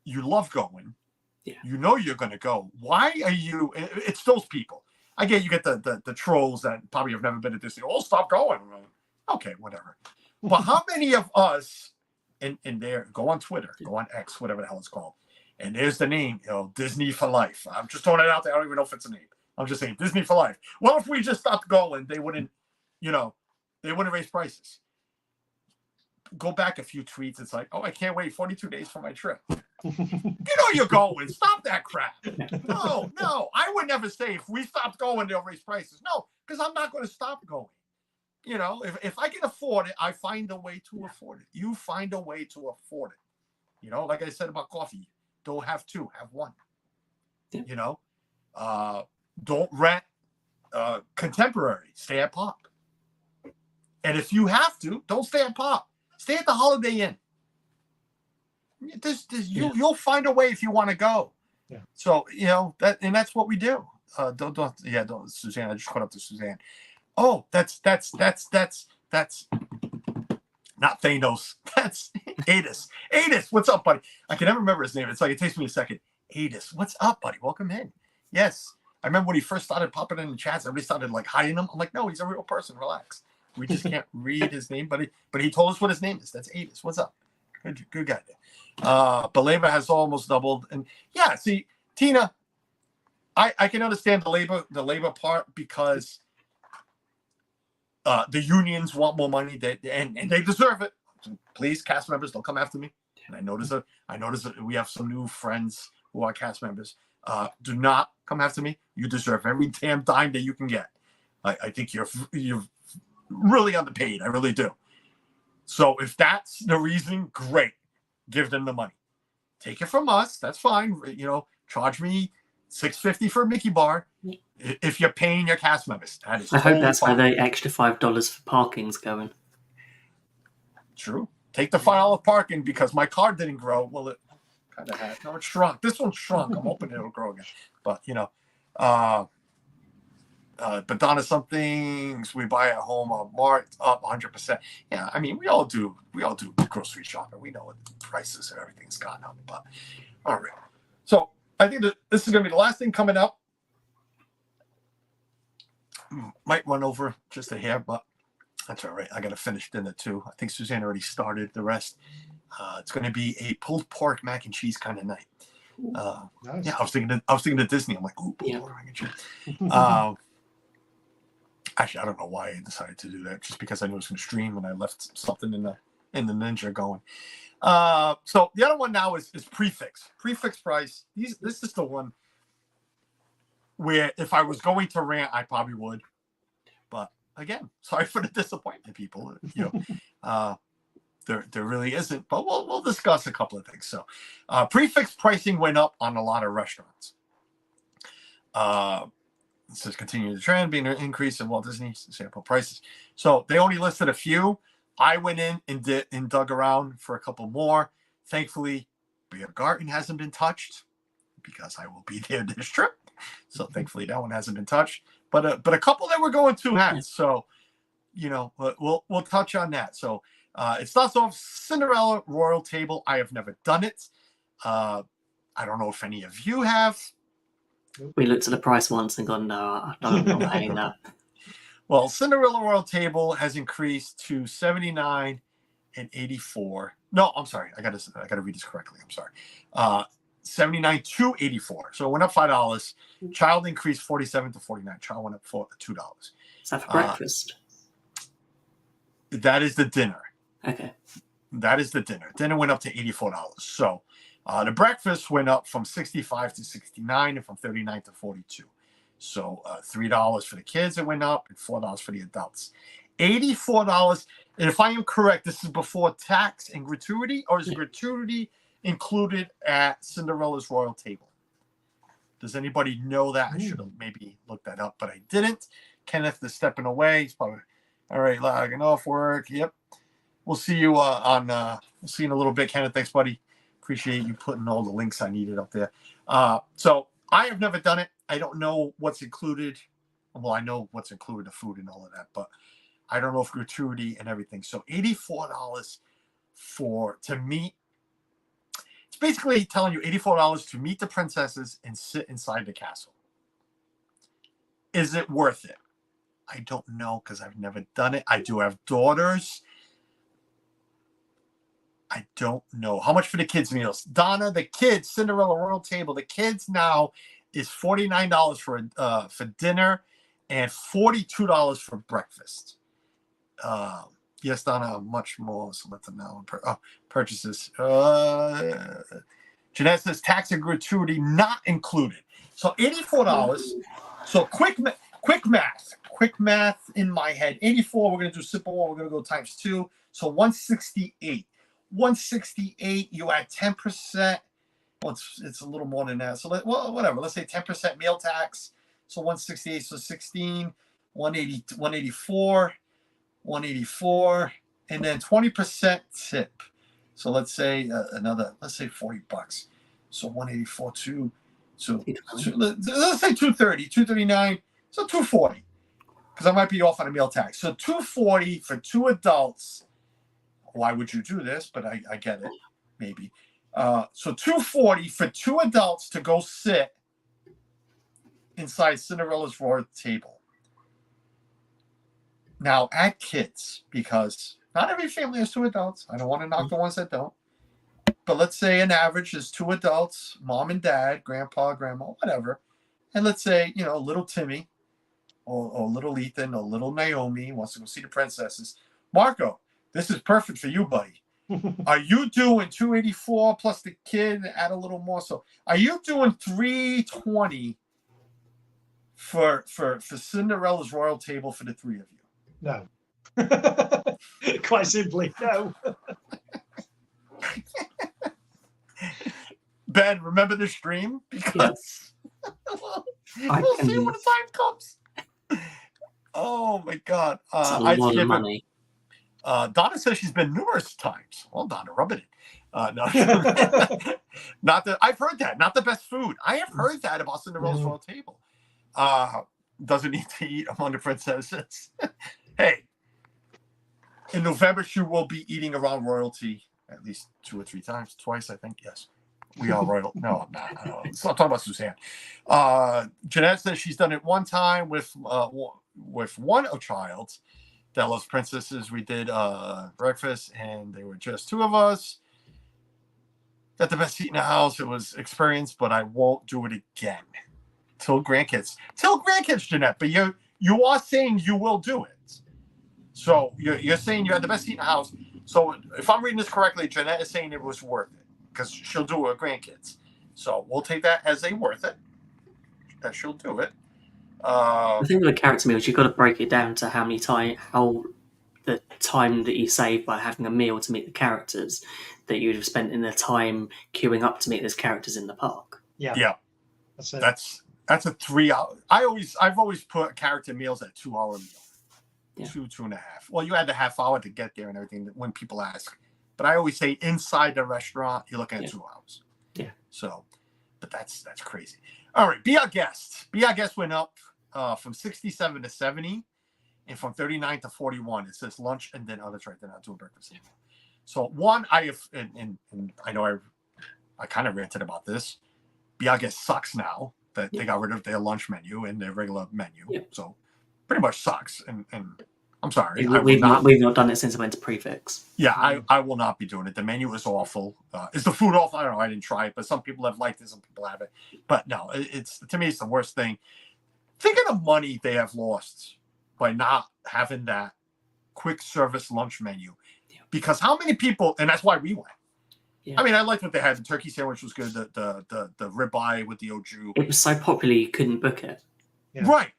you love going. Yeah. You know you're going to go. Why are you? It's those people. I get you get the trolls that probably have never been at Disney. Oh, stop going. Okay, whatever. But how many of us in there go on Twitter, go on X, whatever the hell it's called, and there's the name, you know, Disney for life. I'm just throwing it out there. I don't even know if it's a name. I'm just saying Disney for life. Well, if we just stopped going, they wouldn't, they wouldn't raise prices. Go back a few tweets. It's like, oh, I can't wait 42 days for my trip. You're going. Stop that crap. No. I would never say if we stopped going, they'll raise prices. No, because I'm not going to stop going. If I can afford it, I find a way to afford it. You find a way to afford it. Like I said about coffee, don't have two, have one. Yeah. Don't rent Contemporary. Stay at Pop. And if you have to, don't stay at Pop. Stay at the Holiday Inn. You'll find a way if you want to go. Yeah. So that's what we do. Don't Suzanne. I just caught up to Suzanne. Oh, that's not Thanos. That's Adis. Adis, what's up, buddy? I can never remember his name. It's like it takes me a second. Adis, what's up, buddy? Welcome in. Yes, I remember when he first started popping in the chats. Everybody started like hiding him. I'm like, no, he's a real person. Relax. We just can't read his name, but he told us what his name is. That's Adis. What's up? Good guy. But labor has almost doubled, and yeah. See, Tina, I can understand the labor part because the unions want more money, and they deserve it. Please, cast members, don't come after me. And I notice that we have some new friends who are cast members. Do not come after me. You deserve every damn dime that you can get. I think you're really underpaid. I really do. So if that's the reason, great. Give them the money. Take it from us. That's fine. Charge me $6.50 for a Mickey bar if you're paying your cast members. That is I hope that's fine. where the extra $5 for parking's going. True. Take the $5 parking because my car didn't grow. Well, it kind of had. No, it shrunk. This one shrunk. I'm hoping it'll grow again. But but Donna, some things we buy at home are marked up 100%. Yeah, I mean we all do grocery shopping. We know what the prices and everything's gone up. But all right. So I think that this is going to be the last thing coming up. Might run over just a hair, but that's all right. I got to finish dinner too. I think Suzanne already started the rest. It's going to be a pulled pork mac and cheese kind of night. Nice. Yeah, I was thinking of Disney. I'm like, ooh, pulled pork mac and cheese. Actually, I don't know why I decided to do that. Just because I knew it was going to stream, and I left something in the Ninja going. So the other one now is prefix price. This is the one where if I was going to rant, I probably would. But again, sorry for the disappointment, people. There really isn't. But we'll discuss a couple of things. So prefix pricing went up on a lot of restaurants. This is continuing the trend, being an increase in Walt Disney sample prices. So they only listed a few. I went in and dug around for a couple more. Thankfully, Beer Garden hasn't been touched because I will be there this trip. So thankfully that one hasn't been touched. But a couple that we're going to has. So we'll touch on that. So it starts off Cinderella Royal Table. I have never done it. I don't know if any of you have. We looked at the price once and gone, no, I'm not paying that. Well, Cinderella Royal Table has increased to $79 and $84. No, I'm sorry. I gotta read this correctly. I'm sorry. $79 to $84. So it went up $5. Child increased $47 to $49. Child went up $2. Is that for breakfast? That is the dinner. Okay. That is the dinner. Dinner went up to $84. So the breakfast went up from $65 to $69 and from $39 to $42. So $3 for the kids it went up and $4 for the adults. $84. And if I am correct, this is before tax and gratuity, or is gratuity included at Cinderella's Royal Table? Does anybody know that? I should have maybe looked that up, but I didn't. Kenneth is stepping away. He's probably all right, logging off work. Yep. We'll see you we'll see you in a little bit, Kenneth. Thanks, buddy. Appreciate you putting all the links I needed up there. So I have never done it. I don't know what's included. Well, I know what's included, the food and all of that, but I don't know if gratuity and everything. So $84 to meet. It's basically telling you $84 to meet the princesses and sit inside the castle. Is it worth it? I don't know because I've never done it. I do have daughters. I don't know. How much for the kids' meals? Donna, the kids, Cinderella Royal Table, the kids now is $49 for dinner and $42 for breakfast. Yes, Donna, much more. So let them know. Purchases. Jeanette says tax and gratuity not included. So $84. So quick math in my head. 84. We're gonna do simple one. We're gonna go times 2. So 168. 168. You add 10%. Well, it's a little more than that. So whatever. Let's say 10% meal tax. So 168. So 16. 180. 184. 184, and then 20% tip. So let's say let's say $40. So 184 let's say 230, 239, so 240. Because I might be off on a meal tax. So 240 for 2 adults. Why would you do this? But I get it, maybe. So 240 for 2 adults to go sit inside Cinderella's royal table. Now, add kids, because not every family has 2 adults. I don't want to knock the ones that don't. But let's say an average is 2 adults, mom and dad, grandpa, grandma, whatever. And let's say, little Timmy or little Ethan or little Naomi wants to go see the princesses. Marco, this is perfect for you, buddy. Are you doing 284 plus the kid, add a little more? So are you doing 320 for Cinderella's royal table for the 3 of you? No. Quite simply, no. Ben, remember the stream? Because we'll see when the time comes. Oh my God. It's a lot of money. Donna says she's been numerous times. Well, Donna, rub it in. No. I've heard that. Not the best food. I have heard that about Cinderella's royal table. Doesn't need to eat among the princesses. Hey, in November, she will be eating around royalty at least 2 or 3 times. Twice, I think. Yes. We are royal. No, I'm not. I'm talking about Suzanne. Jeanette says she's done it 1 time with one child that loves princesses. We did breakfast, and they were just 2 of us. Got the best seat in the house. It was experience, but I won't do it again. Till grandkids, Jeanette. But you are saying you will do it. So you're saying you had the best seat in the house. So if I'm reading this correctly, Jeanette is saying it was worth it because she'll do it with grandkids. So we'll take that as a worth it. That she'll do it. The thing with the character meals, you've got to break it down to how the time that you save by having a meal to meet the characters that you'd have spent in the time queuing up to meet those characters in the park. Yeah. That's a 3 hour. I've always put character meals at 2 hour meal. Yeah. 2.5. Well, you had the half hour to get there and everything when people ask. But I always say inside the restaurant, you're looking at 2 hours. Yeah. So, but that's crazy. All right, Be Our Guest. Be Our Guest went up from 67 to 70, and from 39 to 41. It says lunch and then that's right. They're not doing breakfast anymore. So one, I have, and I know I kind of ranted about this. Be Our Guest sucks now that they got rid of their lunch menu and their regular menu. Yeah. So pretty much sucks. And I'm sorry. We've not done it since I went to Prefix. Yeah, I will not be doing it. The menu is awful. Is the food awful? I don't know. I didn't try it, but some people have liked it. Some people haven't. But no, to me, it's the worst thing. Think of the money they have lost by not having that quick service lunch menu. Yeah. Because how many people, and that's why we went. Yeah. I mean, I liked what they had. The turkey sandwich was good. The ribeye with the au jus. It was so popular you couldn't book it. Yeah. Right.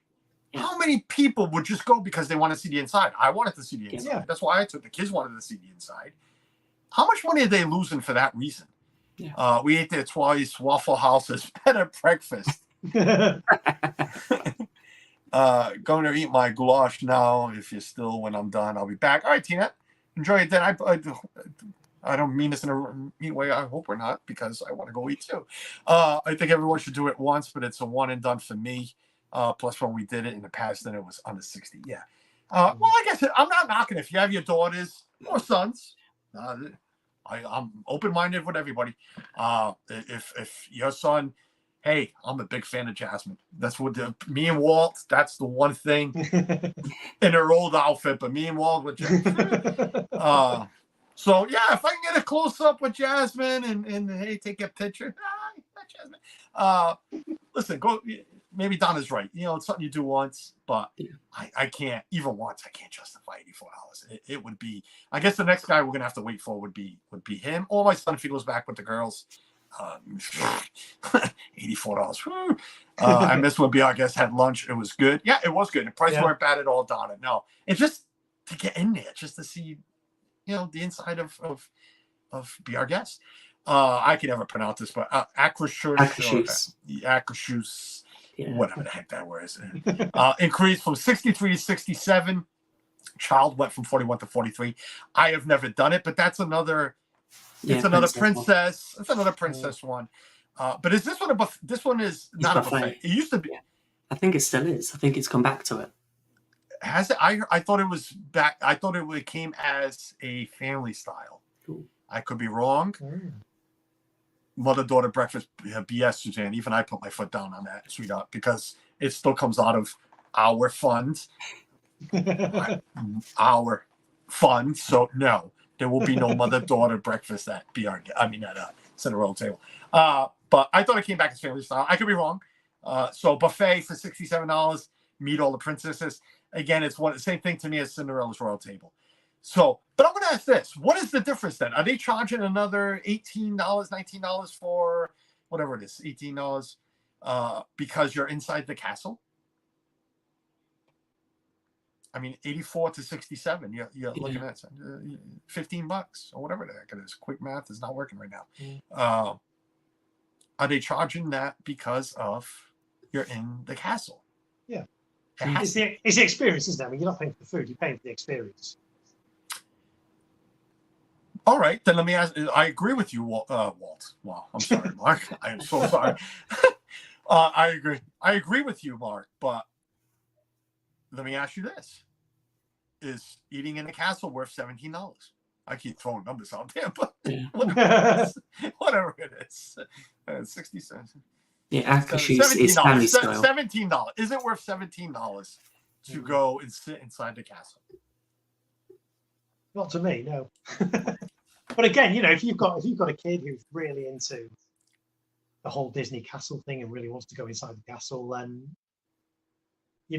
Yeah. How many people would just go because they want to see the inside? I wanted to see the inside. Yeah. That's why I took the kids wanted to see the inside. How much money are they losing for that reason? Yeah. We ate there twice. Waffle House is better breakfast. Going to eat my goulash now. If you're still, when I'm done, I'll be back. All right, Tina, enjoy it. Then I don't mean this in a mean way. I hope we're not, because I want to go eat too. I think everyone should do it once, but it's a one and done for me. Plus, when we did it in the past, then it was under 60. Yeah. Well, like I said, I'm not knocking if you have your daughters or sons. I'm open-minded with everybody. If your son, hey, I'm a big fan of Jasmine. That's what me and Walt. That's the one thing in her old outfit. But me and Walt with Jasmine. So yeah, if I can get a close up with Jasmine and hey, take a picture. Hi, Jasmine. listen, go. Maybe Donna's right. It's something you do once, but Yeah. I can't even once. I can't justify $84. It would be. I guess the next guy we're gonna have to wait for would be him or my son if he goes back with the girls. $84. I missed when BR guest had lunch. It was good. Yeah, it was good. The price weren't bad at all, Donna. No, it's just to get in there, just to see, the inside of BR guest. I can never pronounce this, but Akershus, whatever the heck that word is, increased from 63 to 67. Child went from 41 to 43. I have never done it, but that's another. It's another princess. It's another princess one. But is this one this one is not a buffet? It used to be. Yeah. I think it still is. I think it's come back to it. Has it? I thought it was back. I thought it came as a family style. Cool. I could be wrong. Mother-daughter breakfast BS, Suzanne. Even I put my foot down on that, sweetheart, because it still comes out of our funds. Our funds. So no, there will be no mother-daughter breakfast at Cinderella table. But I thought it came back as family style. I could be wrong. So buffet for $67. Meet all the princesses. Again, it's the same thing to me as Cinderella's royal table. So, but I'm going to ask this: what is the difference then? Are they charging another $18, $19 for whatever it is, $18 because you're inside the castle? I mean, 84 to 67. You're looking at $15 or whatever the heck it is. Quick math is not working right now. Are they charging that because of you're in the castle? Yeah, it's the experience, isn't it? I mean, you're not paying for the food; you're paying for the experience. All right, then let me ask. I agree with you, Walt. Wow, I'm sorry, Mark. I am so sorry. I agree. I agree with you, Mark. But let me ask you this: is eating in the castle worth $17? I keep throwing numbers out there, but whatever it is, 60 cents. Yeah, Akershus is family style. $17. Is it worth $17 to go and sit inside the castle? Not to me, no. But again, if you've got a kid who's really into the whole Disney castle thing and really wants to go inside the castle, then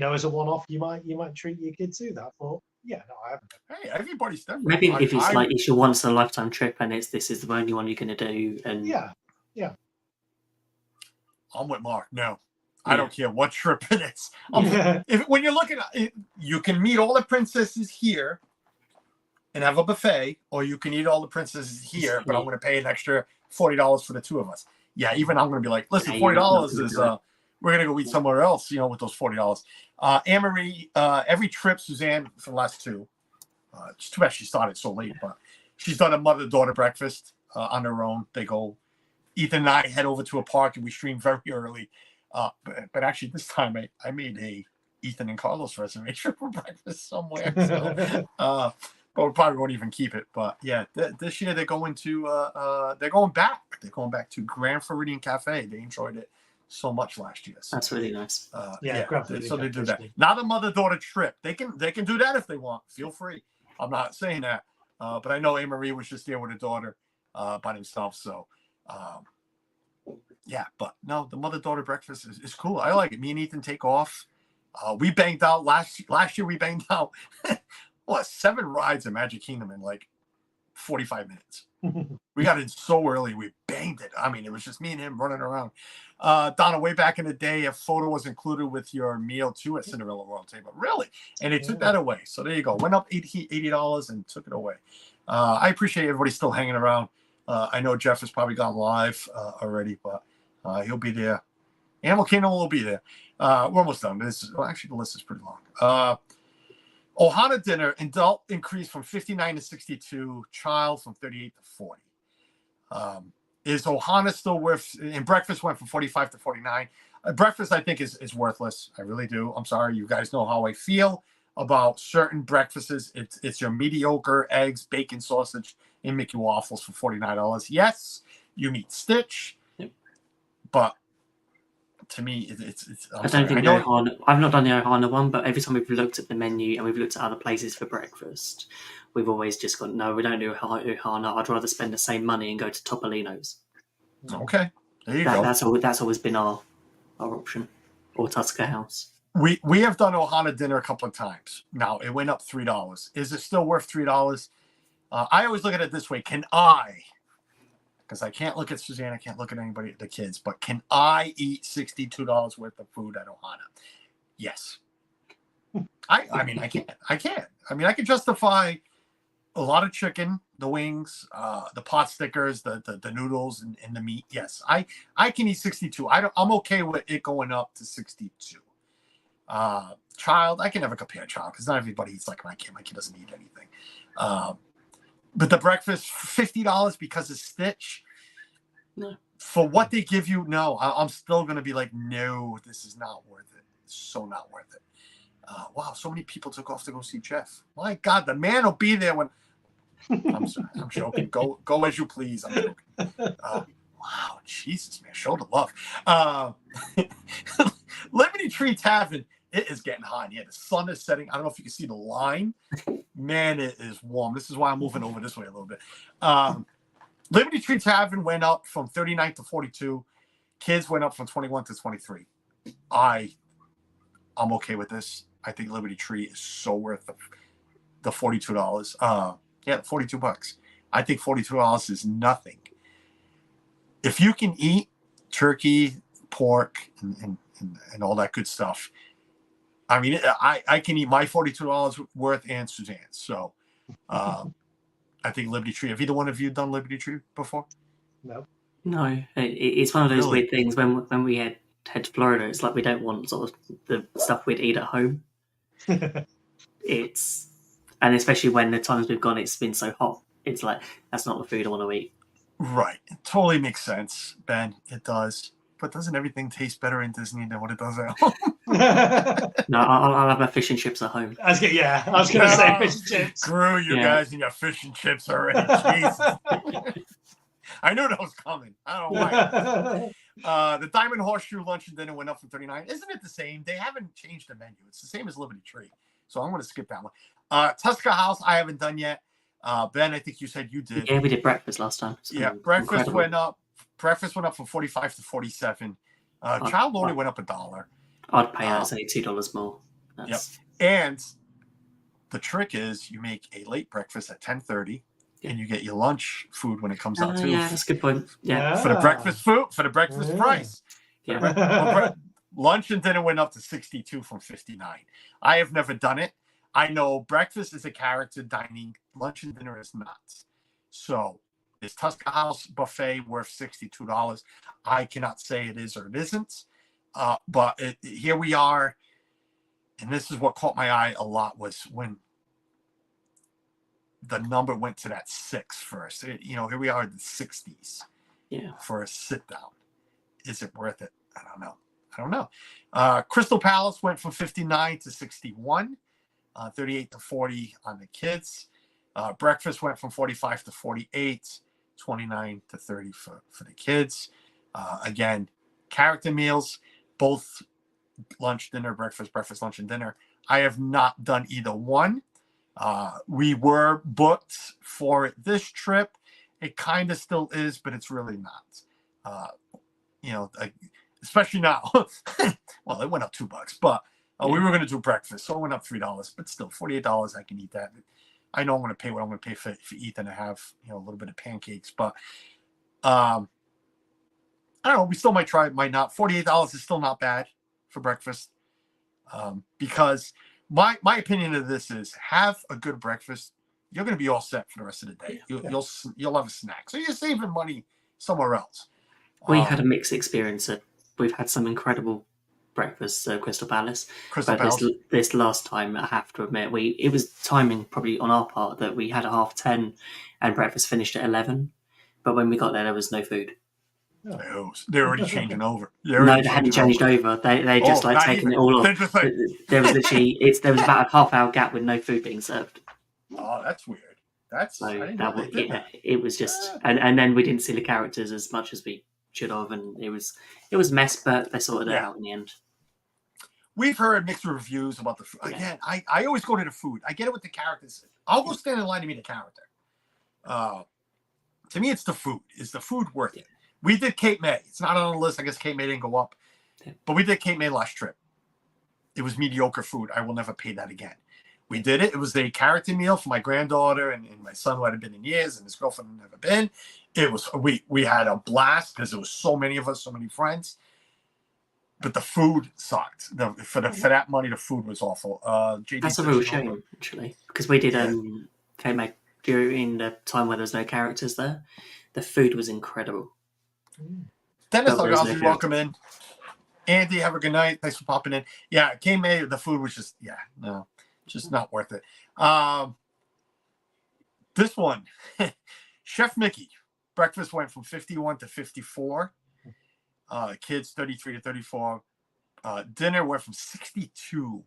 as a one-off, you might treat your kid to that. But yeah, no, I haven't. Hey, everybody's different. Maybe if it's like it's your once in a lifetime trip and this is the only one you're going to do, and yeah. I'm with Mark. No, I don't care what trip it is. When you're looking at it, you can meet all the princesses here and have a buffet, or you can eat all the princesses here, but I'm going to pay an extra $40 for the two of us. Yeah, even I'm going to be like, listen, $40 is we're going to go eat somewhere else, with those $40. Anne-Marie, every trip, Suzanne, for the last two, it's too bad she started so late, but she's done a mother-daughter breakfast on their own. They go, Ethan and I head over to a park and we stream very early. But actually this time I made a Ethan and Carlos reservation for breakfast somewhere. So, but we probably won't even keep it. But yeah, this year they're going to they're going back. They're going back to Grand Floridian Cafe. They enjoyed it so much last year. So, that's really nice. So they do that. Not a mother-daughter trip. They can do that if they want. Feel free. I'm not saying that. But I know Anne-Marie was just there with her daughter by themselves. So yeah, but no, the mother-daughter breakfast is cool. I like it. Me and Ethan take off. We banged out last year. We banged out 7 rides in Magic Kingdom in like 45 minutes. We got in so early. We banged it. I mean, it was just me and him running around. Donna, way back in the day, a photo was included with your meal too at Cinderella Royal Table. Really? And they took that away. So there you go. Went up $80 and took it away. I appreciate everybody still hanging around. I know Jeff has probably gone live already, but he'll be there. Animal Kingdom will be there. We're almost done. Actually, the list is pretty long. Ohana dinner, adult increased from 59 to 62, child from 38 to 40. Is Ohana still worth, and breakfast went from 45 to 49. Breakfast, I think, is worthless. I really do. I'm sorry. You guys know how I feel about certain breakfasts. It's your mediocre eggs, bacon, sausage, and Mickey waffles for $49. Yes, you meet Stitch, but to me, it's I don't think Ohana. I've not done the Ohana one, but every time we've looked at the menu and we've looked at other places for breakfast, we've always just gone, no, we don't do Ohana. I'd rather spend the same money and go to Topolino's. Okay, there you go. That's always been our our option, or Tusker House. We have done Ohana dinner a couple of times. Now it went up $3. Is it still worth $3? I always look at it this way: can I? Because I can't look at Suzanne, I can't look at anybody, the kids, but can I eat $62 worth of food at Ohana? Yes. I mean, I can. I mean, I can justify a lot of chicken, the wings, the pot stickers, the noodles, and the meat. Yes, I can eat 62. I'm okay with it going up to 62. Child, I can never compare child because not everybody eats like my kid. My kid doesn't eat anything. But the breakfast, $50 because of Stitch. No. For what they give you, no. I'm still gonna be like, no, this is not worth it. It's so not worth it. Wow, so many people took off to go see Jeff. My God, the man will be there when. I'm sorry, I'm joking. Go as you please. I'm joking. Wow, Jesus, man, show the love. Liberty Tree Tavern, it is getting hot. Yeah, the sun is setting. I don't know if you can see the line. Man, it is warm. This is why I'm moving over this way a little bit. Liberty Tree Tavern went up from 39 to 42. Kids went up from 21 to 23. I'm okay with this. I think Liberty Tree is so worth the $42. Yeah, $42. I think $42 is nothing. If you can eat turkey, pork, and all that good stuff, I mean, I can eat my $42 worth and Suzanne's. So I think Liberty Tree. Have either one of you done Liberty Tree before? No. No, it's one of those Really? weird things when we head to Florida. It's like we don't want sort of the stuff we'd eat at home. And especially when the times we've gone, it's been so hot. It's like that's not the food I want to eat. Right. It totally makes sense, Ben. It does. But doesn't everything taste better in Disney than what it does at home? No, I'll have my fish and chips at home. I was going to say fish and chips. Screw you guys and your fish and chips already. Jesus. I knew that was coming. I don't know why. The Diamond Horseshoe lunch and dinner went up from 39. Isn't it the same? They haven't changed the menu. It's the same as Liberty Tree. So I'm going to skip that one. Tusker House, I haven't done yet. Ben, I think you said you did. Yeah, we did breakfast last time. Yeah, breakfast went up. Breakfast went up from 45 to 47. Child only went up $1. I'd pay that, say $2 more. Yep. And the trick is you make a late breakfast at 10:30, and you get your lunch food when it comes out too. Yeah, that's a good point. Yeah, for the breakfast food, for the breakfast price. Yeah. Lunch and dinner went up to 62 from 59. I have never done it. I know breakfast is a character dining. Lunch and dinner is not. So is Tusker House buffet worth $62? I cannot say it is or it isn't. But here we are. And this is what caught my eye a lot was when the number went to that 6 first. Here we are in the 60s. Yeah. For a sit down. Is it worth it? I don't know. Crystal Palace went from 59 to 61. 38 to 40 on the kids. Breakfast went from 45 to 48, 29 to 30 for the kids. Again, character meals, both lunch, dinner, breakfast, lunch, and dinner. I have not done either one. We were booked for it this trip. It kind of still is, but it's really not. Especially now. Well, it went up $2, but we were going to do breakfast, so it went up $3, but still $48. I can eat that. I know I'm going to pay what I'm going to pay for Ethan to have, a little bit of pancakes, but I don't know. We still might try it, might not. $48 is still not bad for breakfast, because my opinion of this is have a good breakfast. You're going to be all set for the rest of the day. You'll have a snack, so you're saving money somewhere else. We had a mixed experience. We've had some incredible breakfast Crystal Palace. This last time, I have to admit, it was timing probably on our part that we had a 10:30 and breakfast finished at 11. But when we got there was no food. They're already changing over. They hadn't changed over. They just taking it all off. There was literally there was about a half-hour gap with no food being served. Oh, that's weird. It was just, and then we didn't see the characters as much as we should have, and it was a mess, but they sorted it out in the end. We've heard mixed reviews about the food. Again, I always go to the food. I get it with the characters. I'll go stand in line to meet a character. To me, it's the food. Is the food worth it? We did Cape May. It's not on the list. I guess Cape May didn't go up. But we did Cape May last trip. It was mediocre food. I will never pay that again. We did it. It was a character meal for my granddaughter and my son who hadn't been in years, and his girlfriend had never been. It was we had a blast because there was so many of us, so many friends. But the food sucked. For that money, the food was awful. JD That's a real shame, actually, because we did Cape May during the time where there's no characters there. The food was incredible. Dennis But there's no Lagossi, welcome in. Andy, have a good night. Thanks for popping in. Yeah, Cape May, the food was just just not worth it. This one, Chef Mickey, breakfast went from 51 to 54. Kids 33 to 34. Dinner went from 62.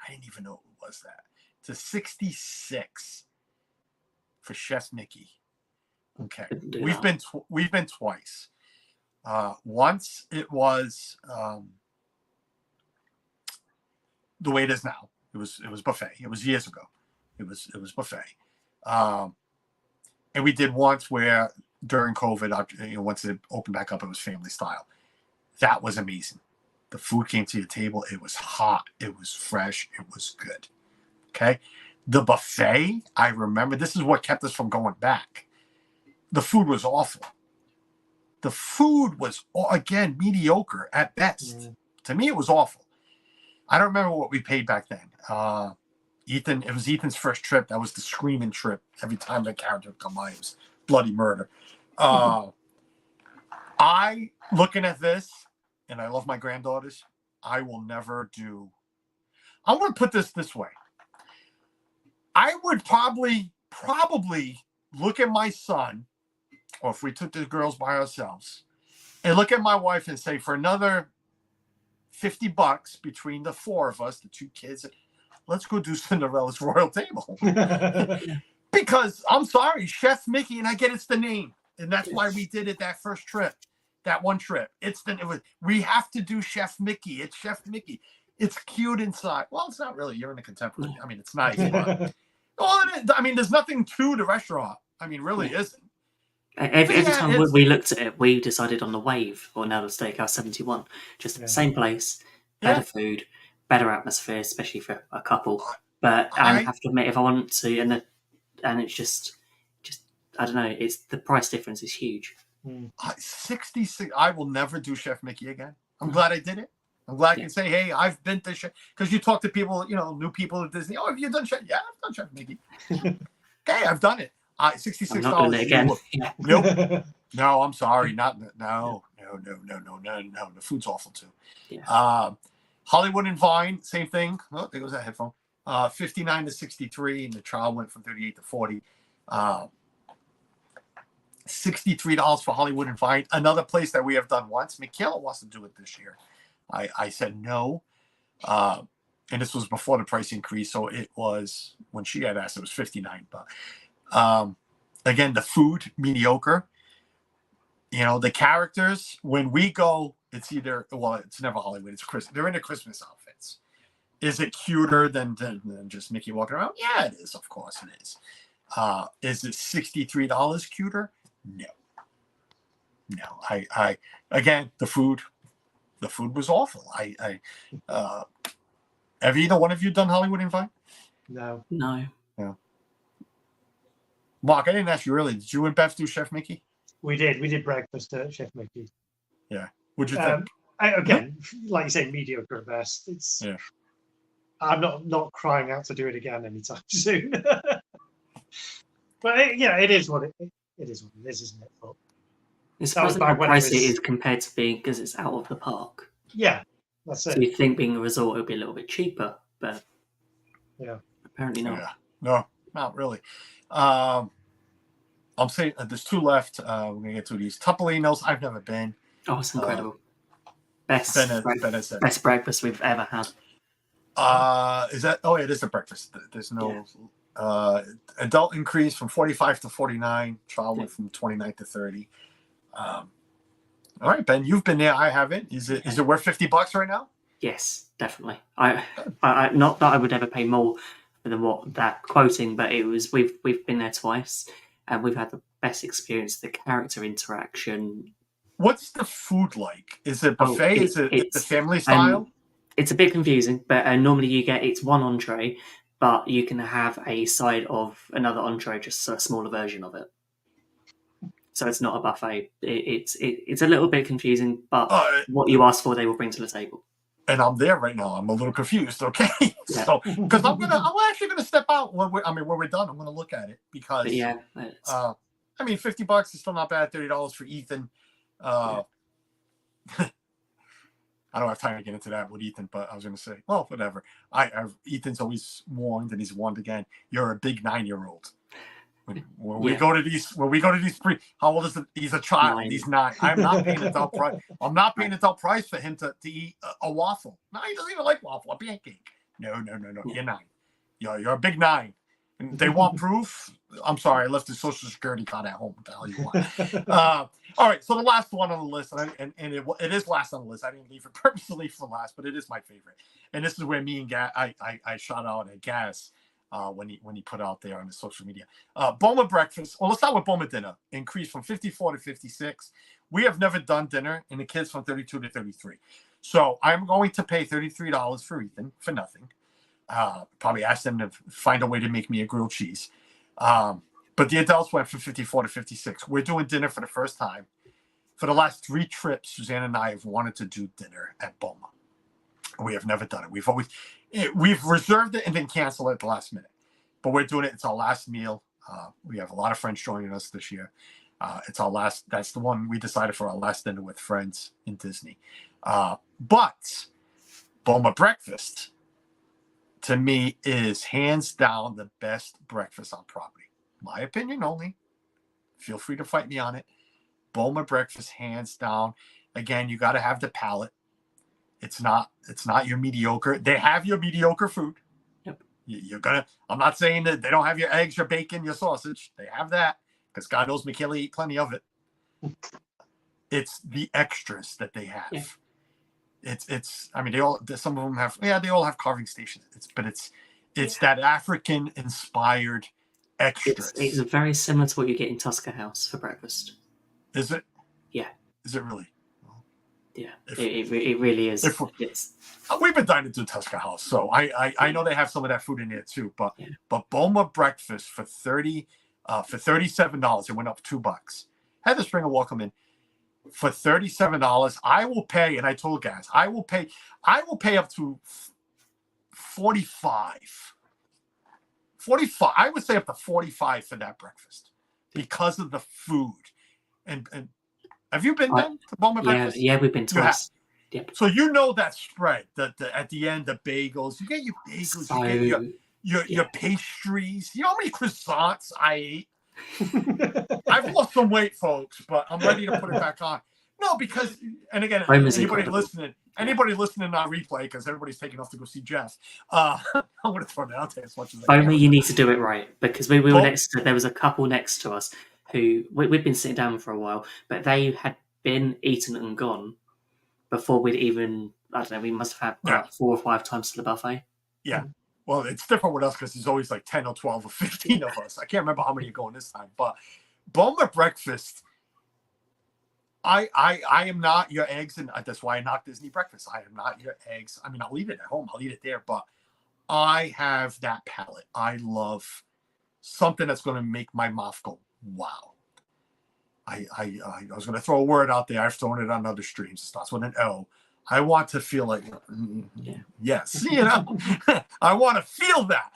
I didn't even know it was that to 66 for Chef Mickey. Okay, we've been twice. Once it was the way it is now. It was buffet. It was years ago. It was buffet. And we did once where during COVID, once it opened back up, it was family style. That was amazing. The food came to your table. It was hot. It was fresh. It was good. Okay. The buffet, I remember, this is what kept us from going back. The food was awful. The food was, again, mediocre at best. To me, it was awful. I don't remember what we paid back then. Ethan, it was Ethan's first trip. That was the screaming trip. Every time the character would come by, it was bloody murder. I, looking at this, and I love my granddaughters, I will never do. I'm going to put this way. I would probably look at my son, or if we took the girls by ourselves, and look at my wife and say, for another $50 between the four of us, the two kids, let's go do Cinderella's Royal Table. Because I'm sorry, Chef Mickey, and I get it's the name, and that's why we did it that first trip, that one trip. We have to do Chef Mickey. It's Chef Mickey. It's cute inside. Well, it's not really. You're in a contemporary. I mean, it's nice. But, well, I mean, there's nothing to the restaurant. I mean, really isn't. Every time we looked at it, we decided on the Wave or now the Steakhouse 71. Just the same place, better food, better atmosphere, especially for a couple. But I have to admit, if I want to, and it's just I don't know, it's the price difference is huge. 66. I will never do Chef Mickey again. I'm glad I did it. I'm glad I can say, hey, I've been to Chef, because you talk to people, new people at Disney. Oh, have you done Chef? Yeah, I've done Chef Mickey. Okay, I've done it. $66. I'm not doing it again. Nope. No, I'm sorry. No. The food's awful too. Yeah. Hollywood and Vine, same thing. Oh, there goes that headphone. 59 to 63, and the trial went from 38 to 40. $63 for Hollywood and Vine. Another place that we have done once. Michaela wants to do it this year. I said no. And this was before the price increase, so it was, when she had asked, it was $59. Again, the food mediocre. The characters, when we go, it's never Hollywood. It's Christmas. They're in the Christmas outfits. Is it cuter than just Mickey walking around? Yeah, it is. Of course, it is. Is it $63 cuter? No. I again, the food was awful. Have either one of you done Hollywood and Vine? No. Mark, I didn't ask you earlier. Did you and Beth do Chef Mickey? We did breakfast at Chef Mickey. Yeah. What'd you think? Again, like you say, mediocre at best. I'm not crying out to do it again anytime soon. But it is what it is, isn't it? But it's surprising how pricey it is compared to being, because it's out of the park. Yeah, that's it. So you think being a resort would be a little bit cheaper, but apparently not. Yeah. No, not really. I'm saying there's two left. We're gonna get to these Topolino's. I've never been. Oh, it's incredible. Best breakfast we've ever had. Is that? Oh, it is a breakfast. There's no adult increase from 45 to 49. Child went from 29 to 30. All right, Ben, you've been there. I haven't. Is it worth $50 right now? Yes, definitely. I not that I would ever pay more than what that quoting, but it was. We've been there twice, and we've had the best experience. The character interaction What's the food like? Is it buffet? Is it the it's family style? it's a bit confusing, but normally it's one entree, but you can have a side of another entree, just a smaller version of it. So it's not a buffet. It's a little bit confusing, but what you ask for, they will bring to the table. And I'm there right now. I'm a little confused. Okay, Yeah. so because I'm actually gonna step out when we're done. I'm gonna look at it because But yeah, I mean, $50 is still not bad. $30 for Ethan. I don't have time to get into that with Ethan, but I was going to say, well, whatever. Ethan's always warned, and he's warned again. You're a big 9-year-old. When we go to these how old is it? He's a child. 9. He's 9. I'm not paying adult price. I'm not paying adult price for him to eat a waffle. No, he doesn't even like waffle. A pancake. No. You're 9. You're a big 9. And they want proof. I'm sorry, I left the Social Security card at home. What the hell you want? All right, so the last one on the list, and it is last on the list. I didn't leave it purposely for last, but it is my favorite. And this is where me and I shot out at Gas when he put out there on his social media. Boma breakfast. Well, let's start with Boma dinner. Increased from 54 to 56. We have never done dinner, and the kids from 32 to 33. So I'm going to pay $33 for Ethan for nothing. Probably ask them to find a way to make me a grilled cheese. But the adults went from 54 to 56. We're doing dinner for the first time. For the last 3 trips, Suzanne and I have wanted to do dinner at Boma. We have never done it. We've reserved it and then canceled it at the last minute. But we're doing it. It's our last meal. We have a lot of friends joining us this year. It's our last. That's the one we decided for our last dinner with friends in Disney. But Boma breakfast, to me, is hands down the best breakfast on property. My opinion only. Feel free to fight me on it. Boma breakfast, hands down. Again, you got to have the palate. It's not your mediocre. They have your mediocre food. Yep. I'm not saying that they don't have your eggs, your bacon, your sausage. They have that because God knows Michaela eat plenty of it. It's the extras that they have. Yeah. It's. I mean, some of them have. Yeah, they all have carving stations. It's that African inspired extras. It's very similar to what you get in Tusker House for breakfast. Is it? Yeah. Is it really? Yeah, it really is. We've been dining to Tusker House, so I know they have some of that food in there too. But Boma breakfast for $37, it went up $2. Heather Springer, welcome in. For $37, I will pay, and I told Gas, I will pay up to 45. 45. I would say up to 45 for that breakfast because of the food. And have you been there to Boma breakfast? Yeah, we've been twice. Yep. So you know that spread, at the end, the bagels. You get your bagels, you get your pastries. You know how many croissants I ate? I've lost some weight, folks, but I'm ready to put it back on. No, because, and again, anybody listening on replay, because everybody's taking off to go see Jeff, I'm going to throw that out there as much as I can. Only you need to do it right, because we were next to, there was a couple next to us who, we'd been sitting down for a while, but they had been eaten and gone before we'd even, I don't know, we must have had about 4 or 5 times to the buffet. Yeah. Well, it's different with us because there's always like 10 or 12 or 15 of us. I can't remember how many are going this time, but Boma breakfast, I am not your eggs, and that's why I knock Disney breakfast. I am not your eggs. I mean, I'll eat it at home. I'll eat it there, but I have that palate. I love something that's going to make my mouth go, wow. I was going to throw a word out there. I've thrown it on other streams. It starts with an O. I want to feel like, yes, I want to feel that.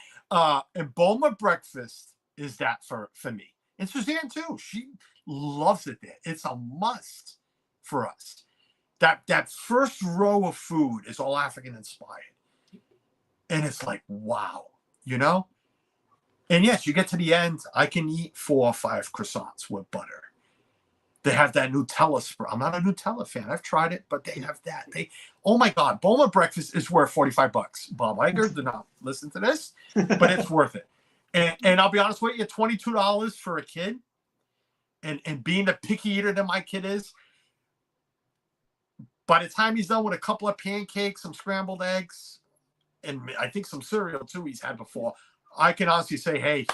And Boma breakfast is that for me. And Suzanne too. She loves it there. It's a must for us. That first row of food is all African inspired. And it's like, wow, And yes, you get to the end, I can eat 4 or 5 croissants with butter. They have that Nutella spread. I'm not a Nutella fan. I've tried it, but they have that. Oh my God, Boma breakfast is worth $45. Bob Iger did not listen to this, but it's worth it. And I'll be honest with you, $22 for a kid, and being the picky eater that my kid is, by the time he's done with a couple of pancakes, some scrambled eggs, and I think some cereal too he's had before, I can honestly say, hey,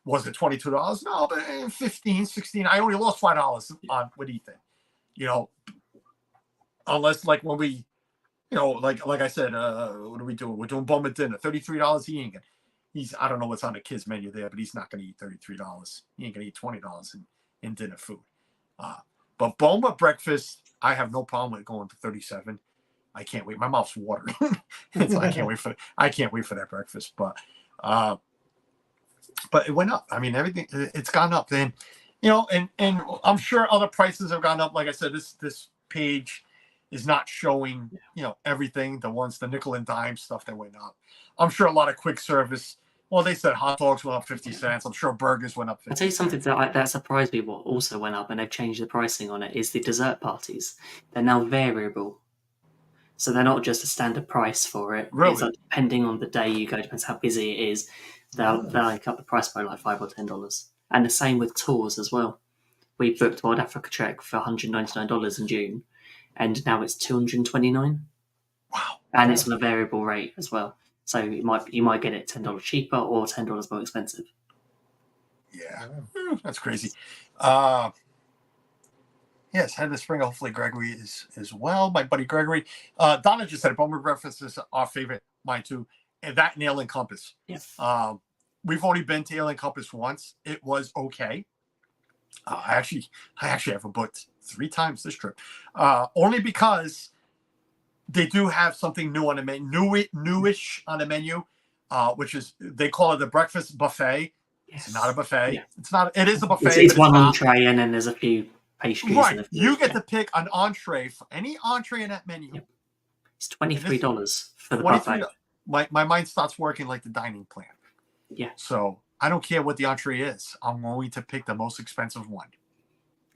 was it $22? No, but 15, 16. I only lost $5 with Ethan. you know, unless like when we, you know, like I said, what are we doing? We're doing Bowman dinner, $33. He ain't gonna. I don't know what's on the kids menu there, but he's not gonna eat $33. He ain't gonna eat $20 in dinner food. But Boma breakfast, I have no problem with going to 37. I can't wait. My mouth's watering. So I can't wait for that breakfast. But it went up. I mean, everything it's gone up. Then, you know, and I'm sure other prices have gone up. Like I said, this page is not showing, you know, everything. The nickel and dime stuff that went up. I'm sure a lot of quick service. Well, they said hot dogs went up 50 cents. I'm sure burgers went up 50 I'll tell you something cents. that surprised me. What also went up, and they've changed the pricing on it, is the dessert parties. They're now variable. So they're not just a standard price for it. Really? It's like, depending on the day you go, depends how busy it is. They'll like up the price by like $5 or $10. And the same with tours as well. We booked World Africa Trek for $199 in June, and now it's $229. Wow. And it's on a variable rate as well. So you might get it $10 cheaper or $10 more expensive. Yeah, that's crazy. Yes, head of the spring. Hopefully Gregory is as well. My buddy Gregory. Donna just said Bowman breakfast is our favorite. Mine too. And that and Ale and Compass. Yeah. We've already been to Ale and Compass once. It was okay. I actually have booked 3 times this trip. Only because they do have something new on the menu, newish on the menu, which is, they call it the breakfast buffet. Yes. It's not a buffet. Yeah. It's not. It is a buffet. It's one not. entree, and then there's a few pastries. Right. And a few, You get to pick an entree for any entree in that menu. Yep. It's $23 for the $23. buffet. My mind starts working like the dining plan. Yeah. So I don't care what the entree is. I'm going to pick the most expensive one.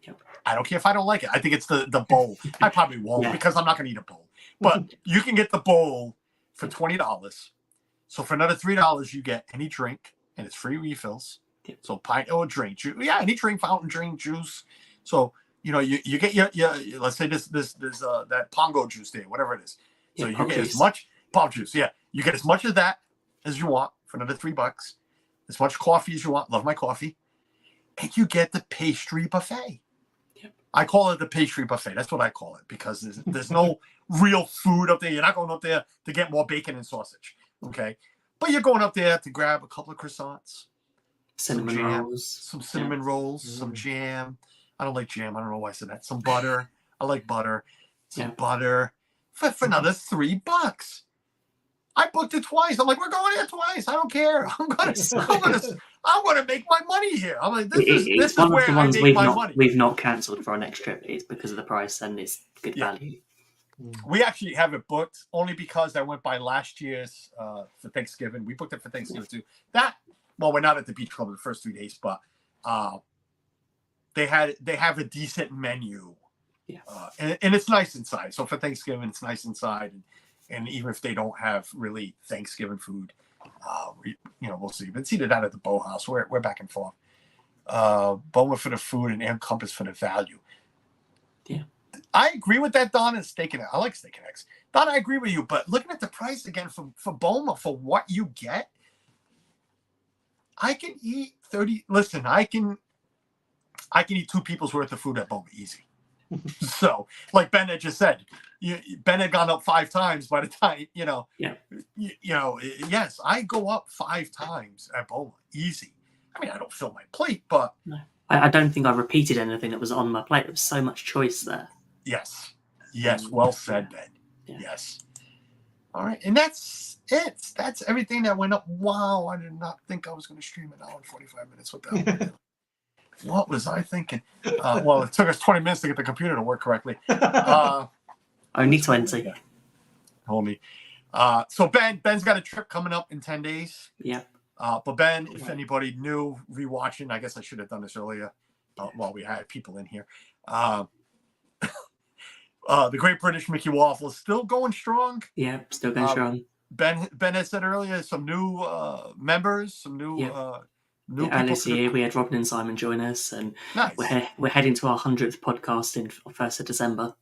Yep. I don't care if I don't like it. I think it's the bowl. I probably won't because I'm not going to eat a bowl. But you can get the bowl for $20. So for another $3, you get any drink, and it's free refills. Yep. So pint or drink, any drink, fountain drink, juice. So you know you get your let's say this that Pongo juice there, whatever it is. So you get as much pop juice. Yeah, you get as much of that as you want for another $3. As much coffee as you want. Love my coffee, and you get the pastry buffet. I call it the pastry buffet. That's what I call it because there's no real food up there. You're not going up there to get more bacon and sausage, okay? But you're going up there to grab a couple of croissants, cinnamon rolls, some cinnamon rolls, some jam. I don't like jam. I don't know why I said that. Some butter. I like butter. Some butter for another $3. I booked it twice. I'm like, we're going here twice. I don't care. I'm gonna make my money here. I'm like, this is where I make my money. We've not cancelled for our next trip. It's because of the price and it's good value. We actually have it booked only because I went by last year's for Thanksgiving. We booked it for Thanksgiving too. We're not at the beach club the first 3 days, but they have a decent menu. Yeah. And it's nice inside. So for Thanksgiving, it's nice inside. And even if they don't have really Thanksgiving food, we'll see. But it's either that at the Bow House. We're back and forth. Boma for the food and Ale and Compass for the value. Yeah. I agree with that, Don, and steak and eggs. I like steak and eggs. Don, I agree with you. But looking at the price again for Boma, for what you get, I can eat 30. Listen, I can eat 2 people's worth of food at Boma easy. So, like Ben had just said, Ben had gone up 5 times by the time, yes, I go up 5 times at Boma, easy. I mean, I don't fill my plate, but... No. I don't think I repeated anything that was on my plate. There was so much choice there. Yes, well said, Ben. Yeah. Yes. All right, and that's it. That's everything that went up. Wow, I did not think I was going to stream an hour and 45 minutes with that. What was I thinking? It took us 20 minutes to get the computer to work correctly. Only 20. Yeah. Homie. So Ben's got a trip coming up in 10 days. Yeah. But Ben, if anybody new rewatching, I guess I should have done this earlier while we had people in here. The Great British Mickey Waffle is still going strong. Yeah, still going strong. Ben had said earlier some new members, some new new people. Earlier this year, we had Robin and Simon join us, and nice. we're heading to our 100th podcast in 1st of December.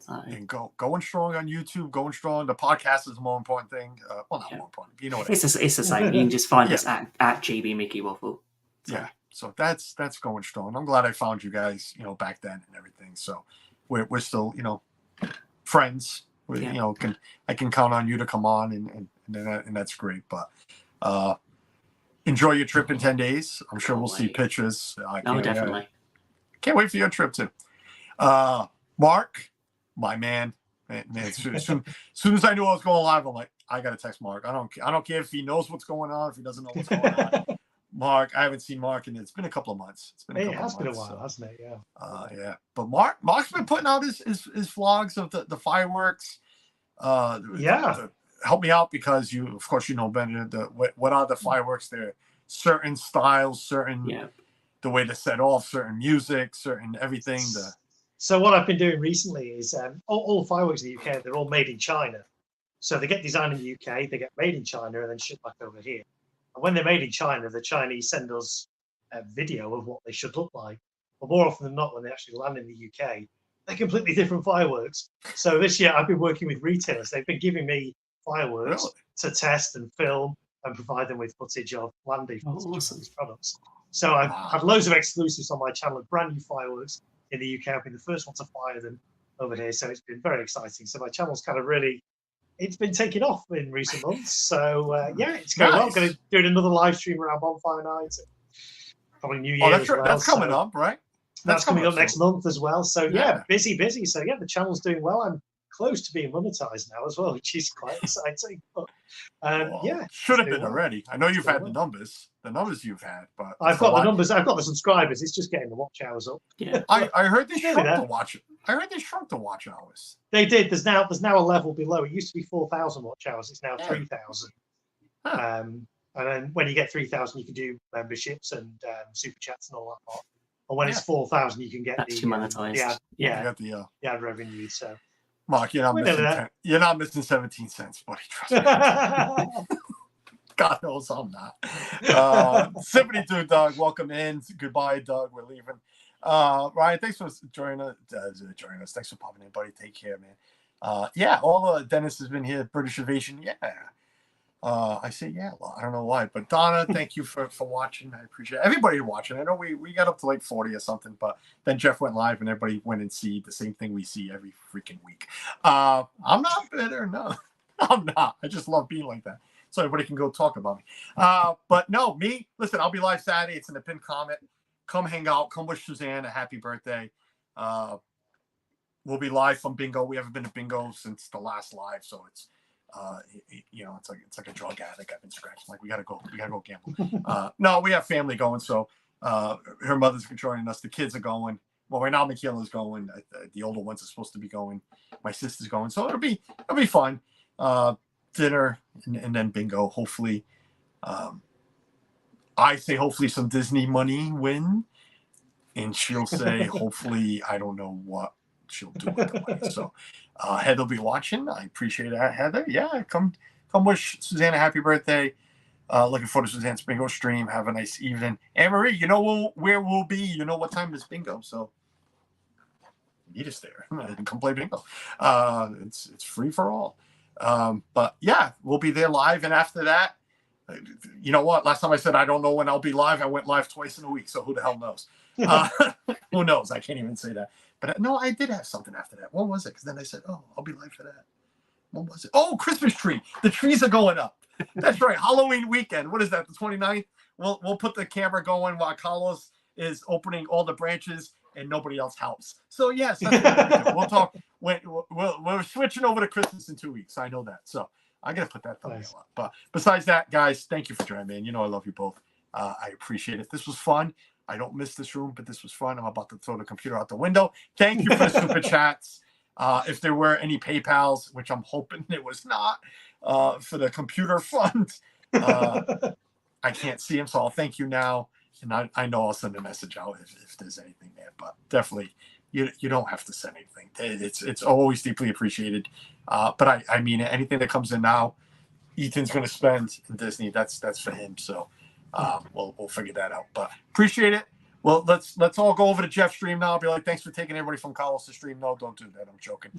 And going strong on YouTube, going strong. The podcast is the more important thing. More important. You know what it's the same. You can just find us at GB Mickey Waffle. So. Yeah. So that's going strong. I'm glad I found you guys, back then and everything. So we're still, friends. Yeah. I can count on you to come on, and that's great. But enjoy your trip in 10 days. I'm sure we'll see pictures. Definitely. Can't wait for your trip too. Mark, my man. As soon as I knew I was going live, I'm like, I gotta text Mark. I don't care if he knows what's going on, if he doesn't know what's going on. Mark, I haven't seen Mark, and it's been a couple of months. It has been a while, hasn't it? Yeah. Yeah. But Mark's been putting out his vlogs of the fireworks. Help me out, because of course, better. What are the fireworks? There, certain styles, the way to set off, certain music, certain everything. So what I've been doing recently is all the fireworks in the UK, they're all made in China. So they get designed in the UK, they get made in China, and then shipped back over here. And when they're made in China, the Chinese send us a video of what they should look like. But more often than not, when they actually land in the UK, they're completely different fireworks. So this year, I've been working with retailers. They've been giving me fireworks to test and film and provide them with footage of landing of these products. So I've had loads of exclusives on my channel of brand new fireworks in the UK. I've been the first one to fire them over here. So it's been very exciting. So my channel's kind of it's been taking off in recent months. So it's going well. I'm going to do another live stream around Bonfire Night. Probably New Year as well. That's coming up, right? That's coming up next month as well. So busy. So the channel's doing well. I'm close to being monetized now as well, which is quite exciting. But should have been already. I know you've had the numbers you've had, but I've got the numbers. I've got the subscribers. It's just getting the watch hours up. Yeah, I heard they shrunk the watch. I heard they shrunk the watch hours. They did. There's now a level below. It used to be 4,000 watch hours. It's now 3,000. And then when you get 3,000, you can do memberships and super chats and all that part. And when it's 4,000, you can get monetized. The ad revenue. So, Mark, you're not missing 17 cents, buddy. Trust me. God knows I'm not. 72, Doug. Welcome in. Goodbye, Doug. We're leaving. Ryan, thanks for joining us. Thanks for popping in, buddy. Take care, man. Dennis has been here. British Invasion. I say a lot. I don't know why, but Donna, thank you for watching. I appreciate everybody watching. I know we got up to like 40 or something, but then Jeff went live and everybody went and see the same thing we see every freaking week. I'm not bitter, no. I'm not. I just love being like that, so everybody can go talk about me. But no, me. Listen, I'll be live Saturday. It's in the pinned comment. Come hang out. Come wish Suzanne a happy birthday. We'll be live from bingo. We haven't been to bingo since the last live, so it's. It's like a drug addict. I've been scratching. Like we gotta go gamble. No, we have family going. So her mother's joining us. The kids are going. Well, right now Michaela's going. The older ones are supposed to be going. My sister's going. So it'll be fun. Dinner and then bingo. Hopefully, I say hopefully some Disney money win, and she'll say hopefully I don't know what she'll do with the money. So Heather will be watching. I appreciate that, Heather. Yeah, come wish Suzanne a happy birthday. Looking forward to Suzanne's bingo stream. Have a nice evening. Anne Marie, you know where we'll be. You know what time is bingo, so meet us there. Come play bingo. It's free for all. But yeah, we'll be there live, and after that, you know what? Last time I said I don't know when I'll be live. I went live twice in a week, so who the hell knows? Who knows? I can't even say that. But no, I did have something after that. What was it? Because then I said, oh, I'll be live for that. What was it? Oh, Christmas tree. The trees are going up. That's right. Halloween weekend. What is that? The 29th? We'll put the camera going while Carlos is opening all the branches and nobody else helps. So yes, that's what we'll talk. We're switching over to Christmas in 2 weeks. I know that. So I gotta put that thumbnail up. But besides that, guys, thank you for joining me. And I love you both. I appreciate it. This was fun. I don't miss this room, but this was fun. I'm about to throw the computer out the window. Thank you for the super chats. If there were any PayPals, which I'm hoping there was not, for the computer fund, I can't see them, so I'll thank you now. And I know I'll send a message out if there's anything there. But definitely, you don't have to send anything. It's always deeply appreciated. But I mean, anything that comes in now, Ethan's going to spend in Disney. That's for him. So. We'll figure that out, but appreciate it. Well, let's all go over to Jeff's stream now. I'll be like, thanks for taking everybody from Carlos' stream. No, don't do that. I'm joking.